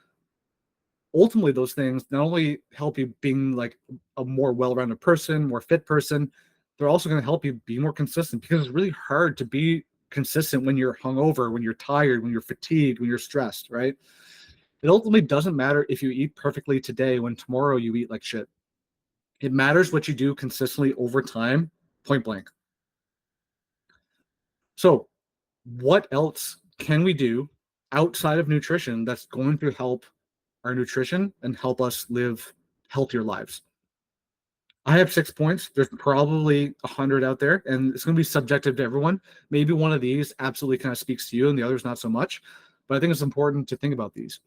ultimately those things not only help you being like a more well-rounded person, more fit person, they're also going to help you be more consistent, because it's really hard to be consistent when you're hungover, when you're tired, when you're fatigued, when you're stressed, right? It ultimately doesn't matter if you eat perfectly today when tomorrow you eat like shit. It matters what you do consistently over time, point blank. So what else can we do outside of nutrition that's going to help our nutrition and help us live healthier lives? I have 6 points. There's probably 100 out there, and it's going to be subjective to everyone. Maybe one of these absolutely kind of speaks to you and the others not so much, but I think it's important to think about these.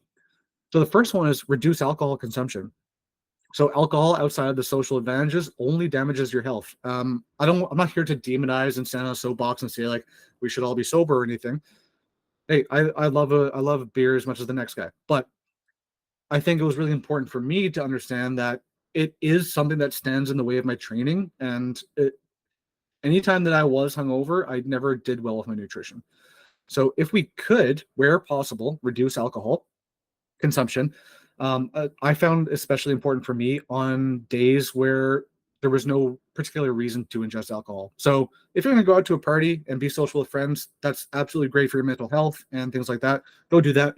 So the first one is reduce alcohol consumption. So alcohol, outside of the social advantages, only damages your health. I'm not here to demonize and stand on a soapbox and say like we should all be sober or anything. Hey, I love beer as much as the next guy, but I think it was really important for me to understand that it is something that stands in the way of my training. And anytime that I was hungover, I never did well with my nutrition. So if we could, where possible, reduce alcohol consumption, I found especially important for me on days where there was no particular reason to ingest alcohol. So if you're going to go out to a party and be social with friends, that's absolutely great for your mental health and things like that. Go do that.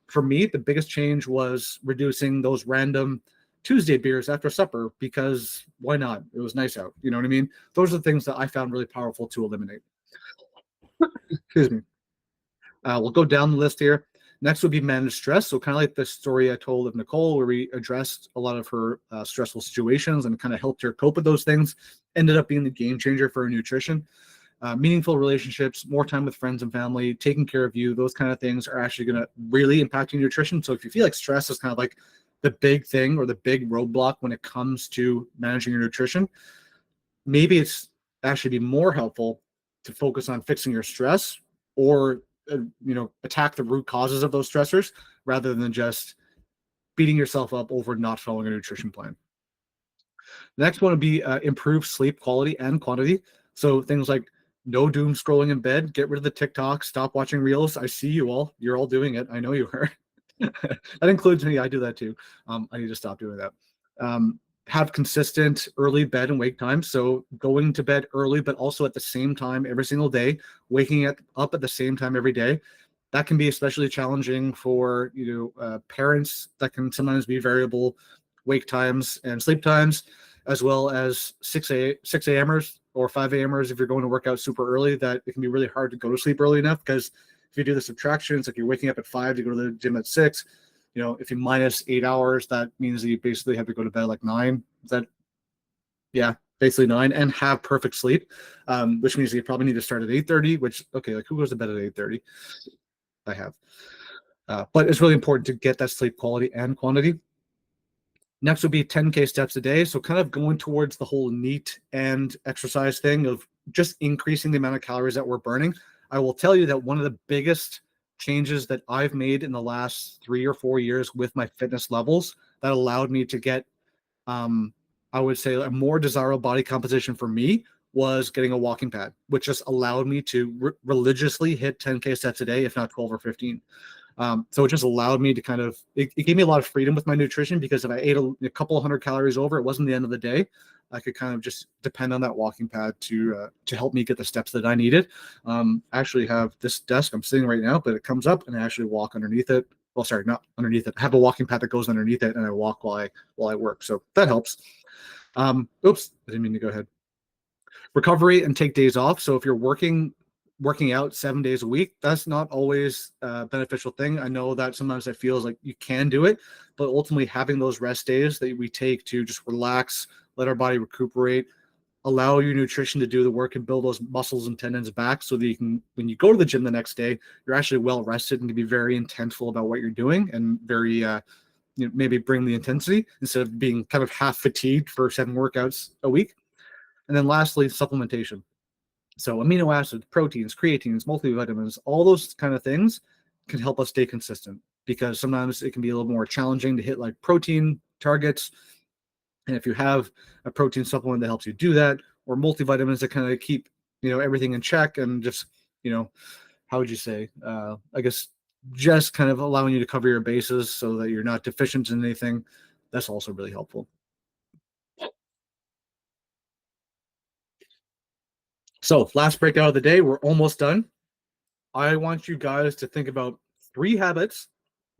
For me, the biggest change was reducing those random Tuesday beers after supper because why not? It was nice out. You know what I mean? Those are the things that I found really powerful to eliminate. Excuse me. We'll go down the list here. Next would be manage stress. So kind of like the story I told of Nicole, where we addressed a lot of her stressful situations and kind of helped her cope with those things, ended up being the game changer for her nutrition. Meaningful relationships, more time with friends and family, taking care of you, those kind of things are actually going to really impact your nutrition. So if you feel like stress is kind of like the big thing or the big roadblock when it comes to managing your nutrition, maybe it's actually be more helpful to focus on fixing your stress or attack the root causes of those stressors rather than just beating yourself up over not following a nutrition plan. The next one would be improve sleep quality and quantity. So things like no doom scrolling in bed, get rid of the TikTok, stop watching reels. I see you all. You're all doing it. I know you are. That includes me. I do that too. I need to stop doing that. Have consistent early bed and wake times. So going to bed early, but also at the same time every single day, waking up at the same time every day. That can be especially challenging for parents. That can sometimes be variable wake times and sleep times, as well as 6 a.m.ers or 5 a.m.ers if you're going to work out super early. That it can be really hard to go to sleep early enough because if you do the subtractions, like you're waking up at 5 to go to the gym at 6, if you minus 8 hours, that means that you basically have to go to bed like 9. Basically 9 and have perfect sleep, which means you probably need to start at 8:30, which, okay, like who goes to bed at 8:30? I have. But it's really important to get that sleep quality and quantity. Next would be 10K steps a day. So kind of going towards the whole NEAT and exercise thing of just increasing the amount of calories that we're burning. I will tell you that one of the biggest changes that I've made in the last 3 or 4 years with my fitness levels that allowed me to get, I would say, a more desirable body composition for me was getting a walking pad, which just allowed me to religiously hit 10K steps a day, if not 12 or 15. So it just allowed me to kind of, it gave me a lot of freedom with my nutrition because if I ate a couple of 100 calories over, it wasn't the end of the day. I could kind of just depend on that walking pad to help me get the steps that I needed. I actually have this desk I'm sitting right now, but it comes up and I actually walk underneath it. Well, sorry, not underneath it. I have a walking pad that goes underneath it and I walk while I work. So that helps. Oops, I didn't mean to go ahead. Recovery and take days off. So if you're working out 7 days a week, that's not always a beneficial thing. I know that sometimes it feels like you can do it, but ultimately having those rest days that we take to just relax, let our body recuperate, allow your nutrition to do the work and build those muscles and tendons back so that you can, when you go to the gym the next day, you're actually well rested and can be very intentful about what you're doing and very maybe bring the intensity instead of being kind of half fatigued for 7 workouts a week. And then lastly, supplementation. So amino acids, proteins, creatines, multivitamins, all those kind of things can help us stay consistent because sometimes it can be a little more challenging to hit like protein targets. And if you have a protein supplement that helps you do that, or multivitamins that kind of keep, everything in check and just, how would you say, I guess just kind of allowing you to cover your bases so that you're not deficient in anything, that's also really helpful. So last breakout of the day, we're almost done. I want you guys to think about 3 habits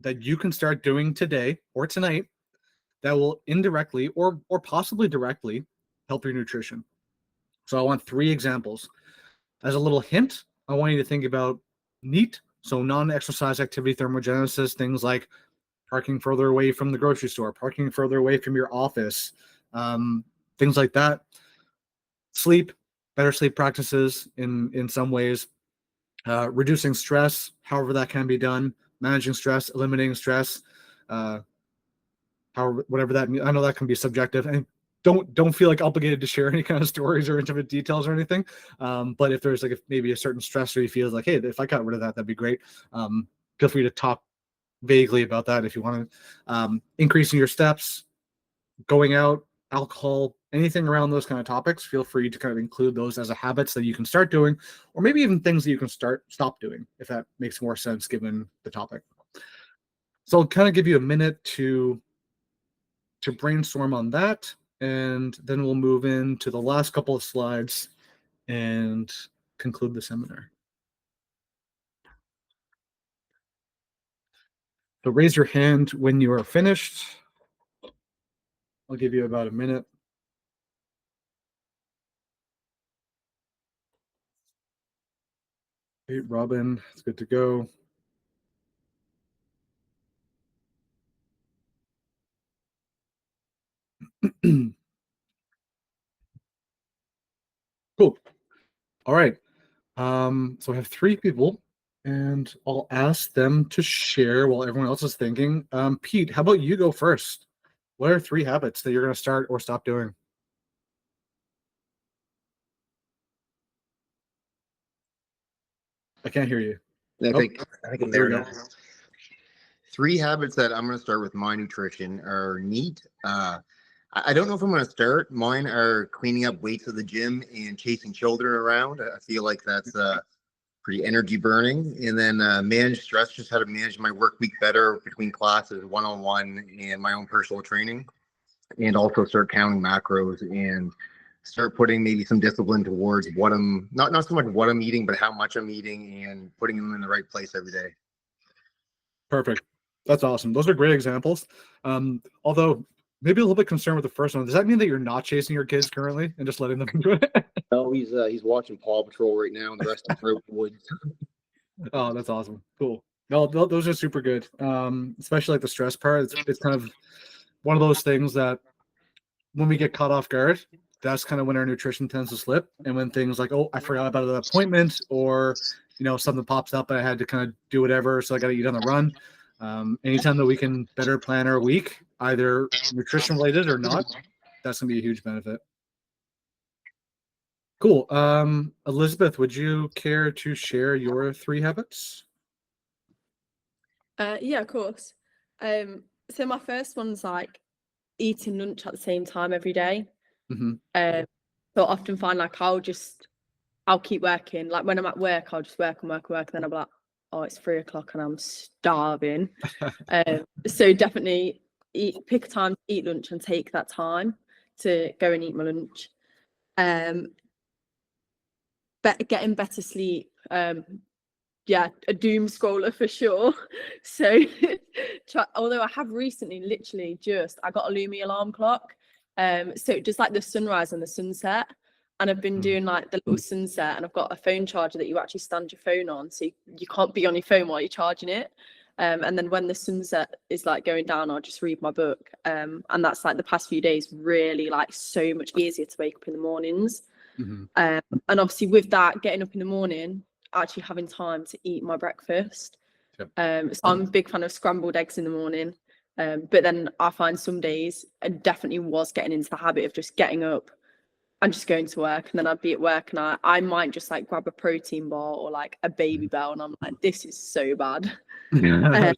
that you can start doing today or tonight that will indirectly or possibly directly help your nutrition. So I want 3 examples. As a little hint, I want you to think about NEAT, so non-exercise activity thermogenesis, things like parking further away from the grocery store, parking further away from your office, things like that. Sleep, better sleep practices in some ways. Reducing stress, however that can be done, managing stress, eliminating stress, however, whatever that means. I know that can be subjective, and don't feel like obligated to share any kind of stories or intimate details or anything. But if there's maybe a certain stressor you feel like, hey, if I got rid of that, that'd be great. Feel free to talk vaguely about that if you want to. Increasing your steps, going out, alcohol, anything around those kind of topics, feel free to kind of include those as a habits that you can start doing, or maybe even things that you can stop doing, if that makes more sense given the topic. So I'll kind of give you a minute to brainstorm on that, and then we'll move into the last couple of slides and conclude the seminar. So raise your hand when you are finished. I'll give you about a minute. Hey, Robin, it's good to go. Cool. All right. So I have 3 people, and I'll ask them to share while everyone else is thinking. Pete, how about you go first? What are 3 habits that you're going to start or stop doing? I can't hear you. I Oh, think I'm there there we go. now. 3 habits that I'm going to start with my nutrition are neat. I don't know if I'm going to start. Mine are cleaning up weights of the gym and chasing children around. I feel like that's pretty energy burning. And then manage stress, just how to manage my work week better between classes, one-on-one, and my own personal training. And also start counting macros and start putting maybe some discipline towards what I'm not so much what I'm eating, but how much I'm eating and putting them in the right place every day. Perfect. That's awesome. Those are great examples. Although maybe a little bit concerned with the first one. Does that mean that you're not chasing your kids currently and just letting them do it? No, he's watching Paw Patrol right now, and the rest of them are out in the woods. Oh, that's awesome. Cool. No, those are super good. Especially like the stress part. It's kind of one of those things that when we get caught off guard, that's kind of when our nutrition tends to slip. And when things like, oh, I forgot about an appointment, or something pops up and I had to kind of do whatever, so I got to eat on the run. Anytime that we can better plan our week, either nutrition related or not, that's gonna be a huge benefit. Cool. Elizabeth, would you care to share your 3 habits? Yeah, of course. So my first one's like eating lunch at the same time every day. Mm-hmm. So I often find like I'll keep working. Like when I'm at work, I'll just work and work and work. And then I'm like, oh, it's 3 o'clock and I'm starving. So definitely pick a time to eat lunch and take that time to go and eat my lunch. Getting better sleep. Yeah, a doom scroller for sure. So although I have recently I got a Lumi alarm clock. So it does like the sunrise and the sunset. And I've been doing like the little sunset, and I've got a phone charger that you actually stand your phone on, so you can't be on your phone while you're charging it. And then when the sunset is like going down, I'll just read my book. And that's like the past few days really like so much easier to wake up in the mornings. Mm-hmm. And obviously with that, getting up in the morning, actually having time to eat my breakfast. Yep. So I'm a big fan of scrambled eggs in the morning. But then I find some days I definitely was getting into the habit of just getting up and just going to work, and then I'd be at work and I might just like grab a protein bar or like a Baby Bell, and I'm like, this is so bad. And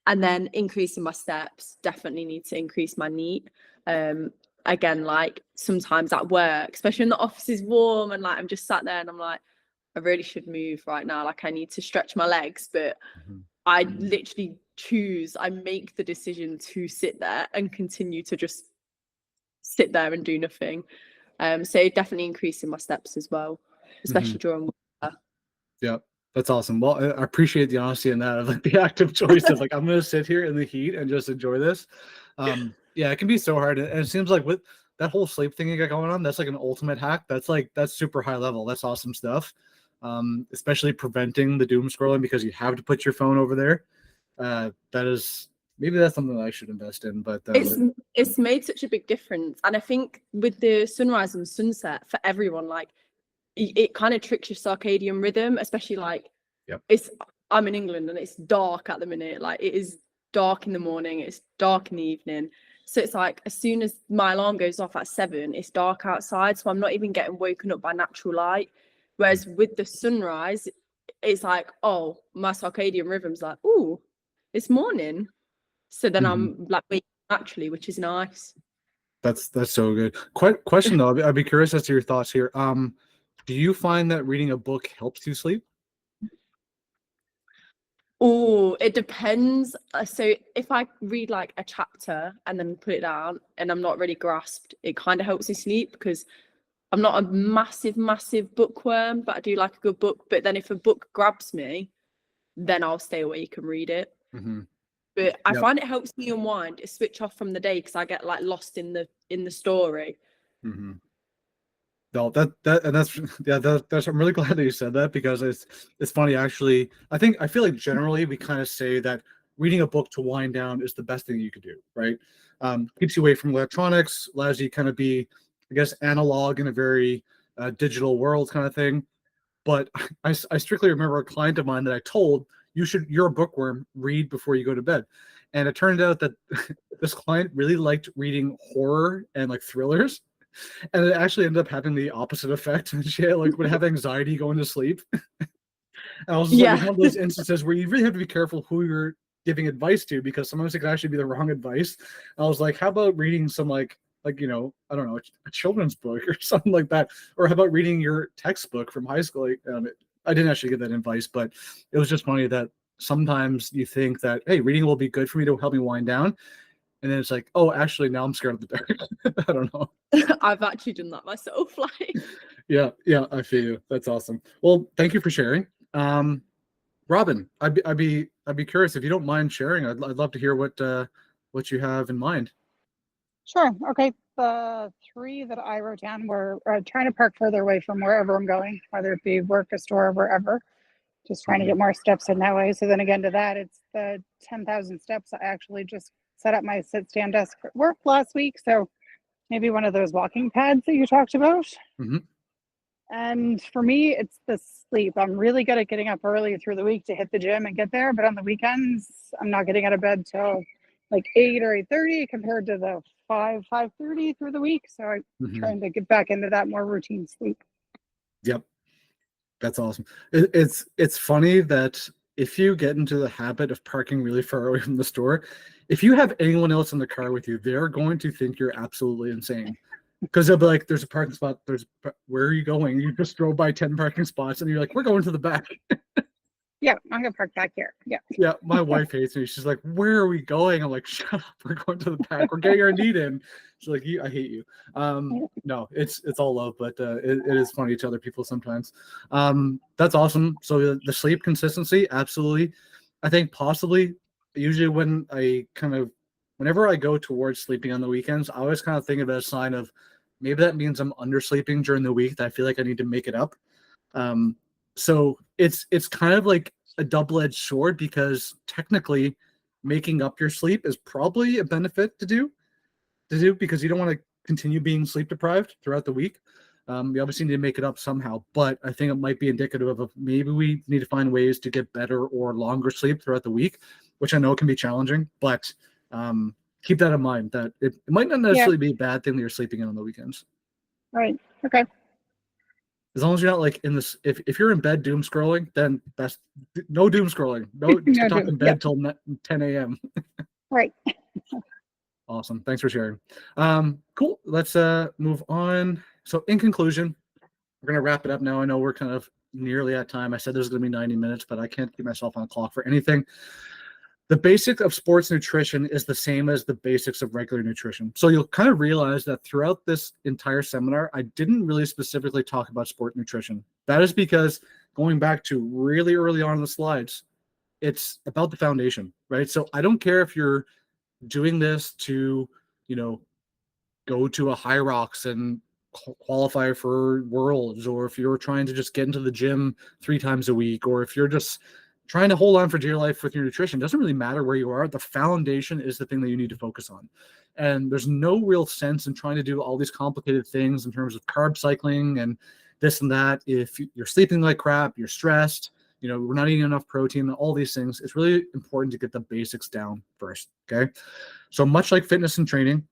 then increasing my steps, definitely need to increase my NEAT. Again, like sometimes at work, especially when the office is warm and like I'm just sat there and I'm like, I really should move right now. Like I need to stretch my legs, but I literally I make the decision to sit there and continue to just sit there and do nothing. So definitely increasing my steps as well, especially during winter. Yeah, that's awesome. Well, I appreciate the honesty in that, of like the active choice of like, I'm gonna sit here in the heat and just enjoy this. Yeah, it can be so hard, and it seems like with that whole sleep thing you got going on, that's like an ultimate hack. That's super high level. That's awesome stuff. Especially preventing the doom scrolling because you have to put your phone over there. Maybe that's something that I should invest in, but it's made such a big difference. And I think with the sunrise and sunset for everyone, like it kind of tricks your circadian rhythm, especially like I'm in England and it's dark at the minute. Like it is dark in the morning, it's dark in the evening. So it's like as soon as my alarm goes off at 7, it's dark outside. So I'm not even getting woken up by natural light. Whereas with the sunrise, it's like, oh, my circadian rhythm's like, oh, it's morning. So then I'm like waking naturally, which is nice. That's so good. Question though, I'd be curious as to your thoughts here. Do you find that reading a book helps you sleep? Oh, it depends. So if I read like a chapter and then put it down and I'm not really grasped, it kind of helps me sleep because I'm not a massive bookworm, but I do like a good book. But then if a book grabs me, then I'll stay awake and read it. But I Yep. find it helps me unwind, to switch off from the day because I get like lost in the story. Mm-hmm. No, that's I'm really glad that you said that, because it's funny actually. I feel like generally we kind of say that reading a book to wind down is the best thing you could do, right? Keeps you away from electronics, allows you to kind of be, I guess, analog in a very digital world kind of thing. But I strictly remember a client of mine that I told, you're a bookworm, read before you go to bed. And it turned out that this client really liked reading horror and like thrillers. And it actually ended up having the opposite effect. And she would have anxiety going to sleep. And I was just like, it's one of those instances where you really have to be careful who you're giving advice to, because sometimes it could actually be the wrong advice. I was like, how about reading some like I don't know, a children's book or something like that, or how about reading your textbook from high school? I didn't actually give that advice, but it was just funny that sometimes you think that, hey, reading will be good for me to help me wind down, and then it's like, oh, actually, now I'm scared of the dark. I don't know. I've actually done that myself. Like, yeah, I feel you. That's awesome. Well, thank you for sharing. Robin, I'd be curious if you don't mind sharing. I'd love to hear what you have in mind. Sure. Okay. The 3 that I wrote down were trying to park further away from wherever I'm going, whether it be work, a store, wherever. Just trying to get more steps in that way. So then again to that, it's the 10,000 steps. I actually just set up my sit stand desk at work last week. So maybe one of those walking pads that you talked about. Mm-hmm. And for me, it's the sleep. I'm really good at getting up early through the week to hit the gym and get there. But on the weekends, I'm not getting out of bed till like 8 or 8:30 compared to the 5:30 through the week. So I'm trying to get back into that more routine sleep. Yep. That's awesome. It's funny that if you get into the habit of parking really far away from the store, if you have anyone else in the car with you, they're going to think you're absolutely insane. Because they'll be like, there's a parking spot. Where are you going? You just drove by 10 parking spots and you're like, we're going to the back. Yeah, I'm gonna park back here. Yeah. Yeah, my wife hates me. She's like, where are we going? I'm like, shut up. We're going to the back. We're getting our need in. She's like, I hate you. No, it's all love, but it is funny to other people sometimes. That's awesome. So the sleep consistency, absolutely. I think possibly, usually whenever I go towards sleeping on the weekends, I always kind of think of it as a sign of maybe that means I'm undersleeping during the week, that I feel like I need to make it up. So it's kind of like a double-edged sword, because technically making up your sleep is probably a benefit to do because you don't want to continue being sleep deprived throughout the week. You obviously need to make it up somehow, but I think it might be indicative of maybe we need to find ways to get better or longer sleep throughout the week, which I know can be challenging, but keep that in mind, that it might not necessarily be a bad thing that you're sleeping in on the weekends. Right. Okay. As long as you're not like in this, if you're in bed doom scrolling, then that's no doom scrolling. No TikTok in bed till 10 a.m. Right. Awesome. Thanks for sharing. Cool. Let's move on. So in conclusion, we're going to wrap it up now. I know we're kind of nearly at time. I said there's going to be 90 minutes, but I can't keep myself on a clock for anything. The basic of sports nutrition is the same as the basics of regular nutrition. So you'll kind of realize that throughout this entire seminar, I didn't really specifically talk about sport nutrition. That is because going back to really early on in the slides, it's about the foundation, right? So I don't care if you're doing this to, go to a High Rocks and qualify for Worlds, or if you're trying to just get into the gym 3 times a week, or if you're just trying to hold on for dear life with your nutrition. It doesn't really matter where you are. The foundation is the thing that you need to focus on. And there's no real sense in trying to do all these complicated things in terms of carb cycling and this and that. If you're sleeping like crap, you're stressed, we're not eating enough protein, all these things, it's really important to get the basics down first. Okay. So much like fitness and training,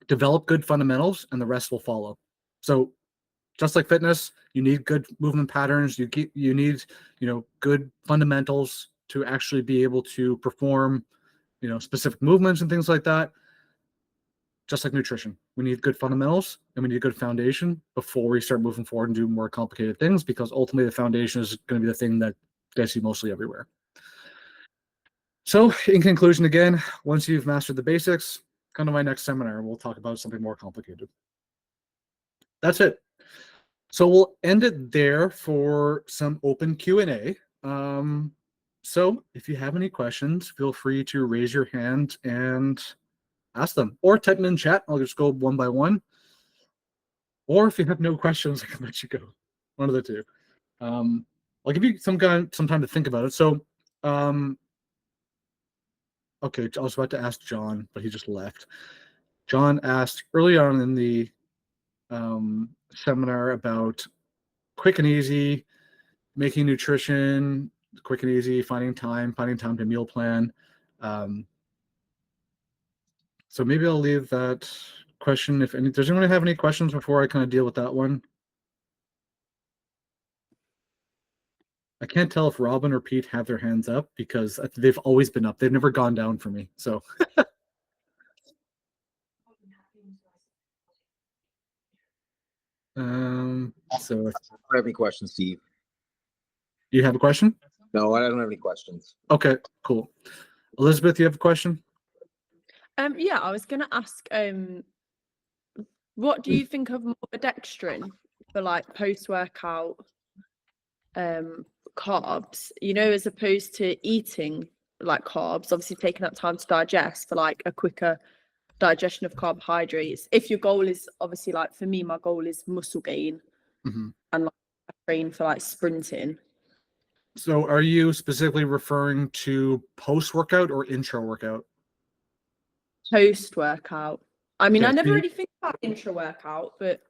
develop good fundamentals and the rest will follow. So just like fitness, you need good movement patterns. You need, good fundamentals to actually be able to perform, specific movements and things like that. Just like nutrition, we need good fundamentals and we need a good foundation before we start moving forward and do more complicated things, because ultimately the foundation is going to be the thing that gets you mostly everywhere. So in conclusion, again, once you've mastered the basics, come to my next seminar and we'll talk about something more complicated. That's it. So we'll end it there for some open Q&A. So if you have any questions, feel free to raise your hand and ask them, or type them in chat. I'll just go one by one. Or if you have no questions, I can let you go. One of the two. I'll give you some time to think about it. So, okay, I was about to ask John, but he just left. John asked early on in the seminar about quick and easy, making nutrition quick and easy, finding time to meal plan. So maybe I'll leave that question. If any, does anyone have any questions before I kind of deal with that one? I can't tell if Robin or Pete have their hands up because they've always been up. They've never gone down for me. So. So I don't have any questions, Steve. You have a question? No, I don't have any questions. Okay, cool. Elizabeth, you have a question? Yeah, I was gonna ask, what do you think of maltodextrin for like post-workout carbs, you know, as opposed to eating like carbs, obviously taking that time to digest for like a quicker digestion of carbohydrates. If your goal is obviously, like for me, my goal is muscle gain and like train for like sprinting. So are you specifically referring to post-workout or intra-workout? Post-workout. I mean, Okay, I never really think about intra-workout, but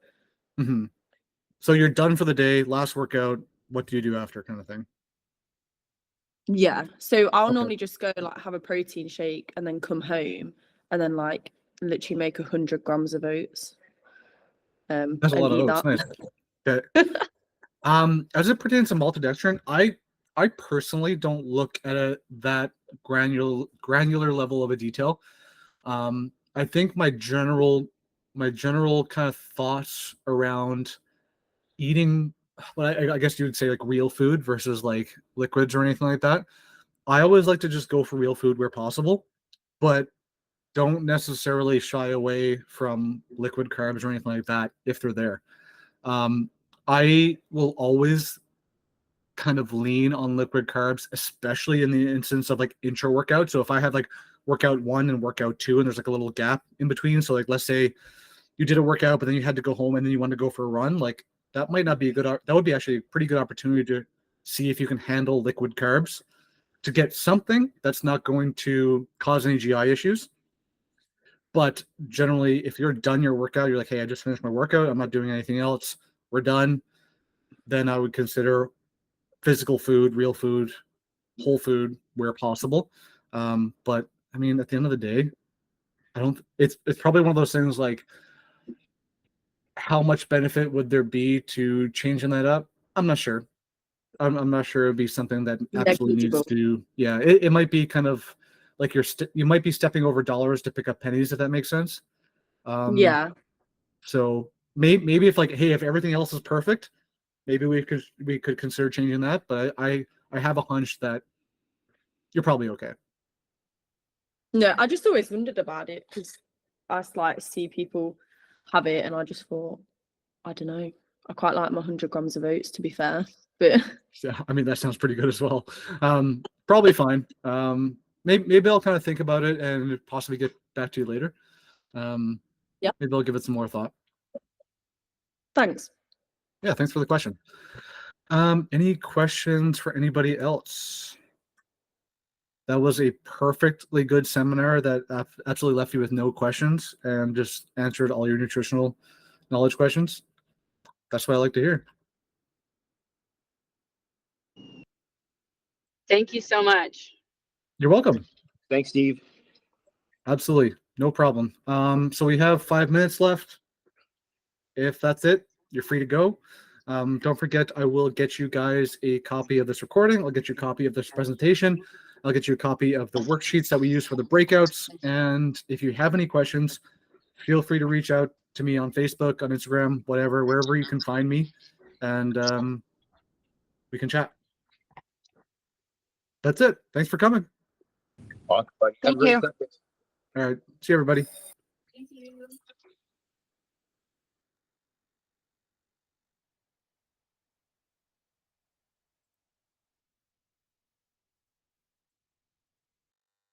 so you're done for the day, last workout, what do you do after, kind of thing? yeah, so I'll Okay. normally just go like have a protein shake and then come home and then like literally make 100 grams of oats. That's a and lot of eat oats. that. Nice. Okay. As it pertains to maltodextrin, I personally don't look at that granular level of a detail. I think my general kind of thoughts around eating, well, I guess you would say like real food versus like liquids or anything like that. I always like to just go for real food where possible, but don't necessarily shy away from liquid carbs or anything like that if they're there. I will always kind of lean on liquid carbs, especially in the instance of like intra workout. So if I have like workout 1 and workout 2 and there's like a little gap in between, so like let's say you did a workout but then you had to go home and then you wanted to go for a run, like that might not be a good, that would be actually a pretty good opportunity to see if you can handle liquid carbs to get something that's not going to cause any GI issues. But generally, if you're done your workout, you're like, hey, I just finished my workout, I'm not doing anything else, we're done, then I would consider physical food, real food, whole food where possible. But I mean, at the end of the day, it's probably one of those things like, how much benefit would there be to changing that up? I'm not sure. I'm not sure it'd be something that absolutely needs to, yeah, it might be kind of like you might be stepping over dollars to pick up pennies, if that makes sense. Yeah. So maybe if like, hey, if everything else is perfect, maybe we could consider changing that. But I have a hunch that you're probably okay. No, I just always wondered about it because I like see people have it and I just thought, I don't know, I quite like my 100 grams of oats, to be fair. But Yeah, I mean, that sounds pretty good as well. Probably fine. Maybe I'll kind of think about it and possibly get back to you later. Yeah. Maybe I'll give it some more thought. Thanks. Yeah, thanks for the question. Any questions for anybody else? That was a perfectly good seminar that absolutely left you with no questions and just answered all your nutritional knowledge questions. That's what I like to hear. Thank you so much. You're welcome. Thanks, Steve. Absolutely. No problem. So we have 5 minutes left. If that's it, you're free to go. Don't forget, I will get you guys a copy of this recording. I'll get you a copy of this presentation. I'll get you a copy of the worksheets that we use for the breakouts. And if you have any questions, feel free to reach out to me on Facebook, on Instagram, whatever, wherever you can find me. And we can chat. That's it. Thanks for coming. Thank you. All right. See you, everybody. Thank you.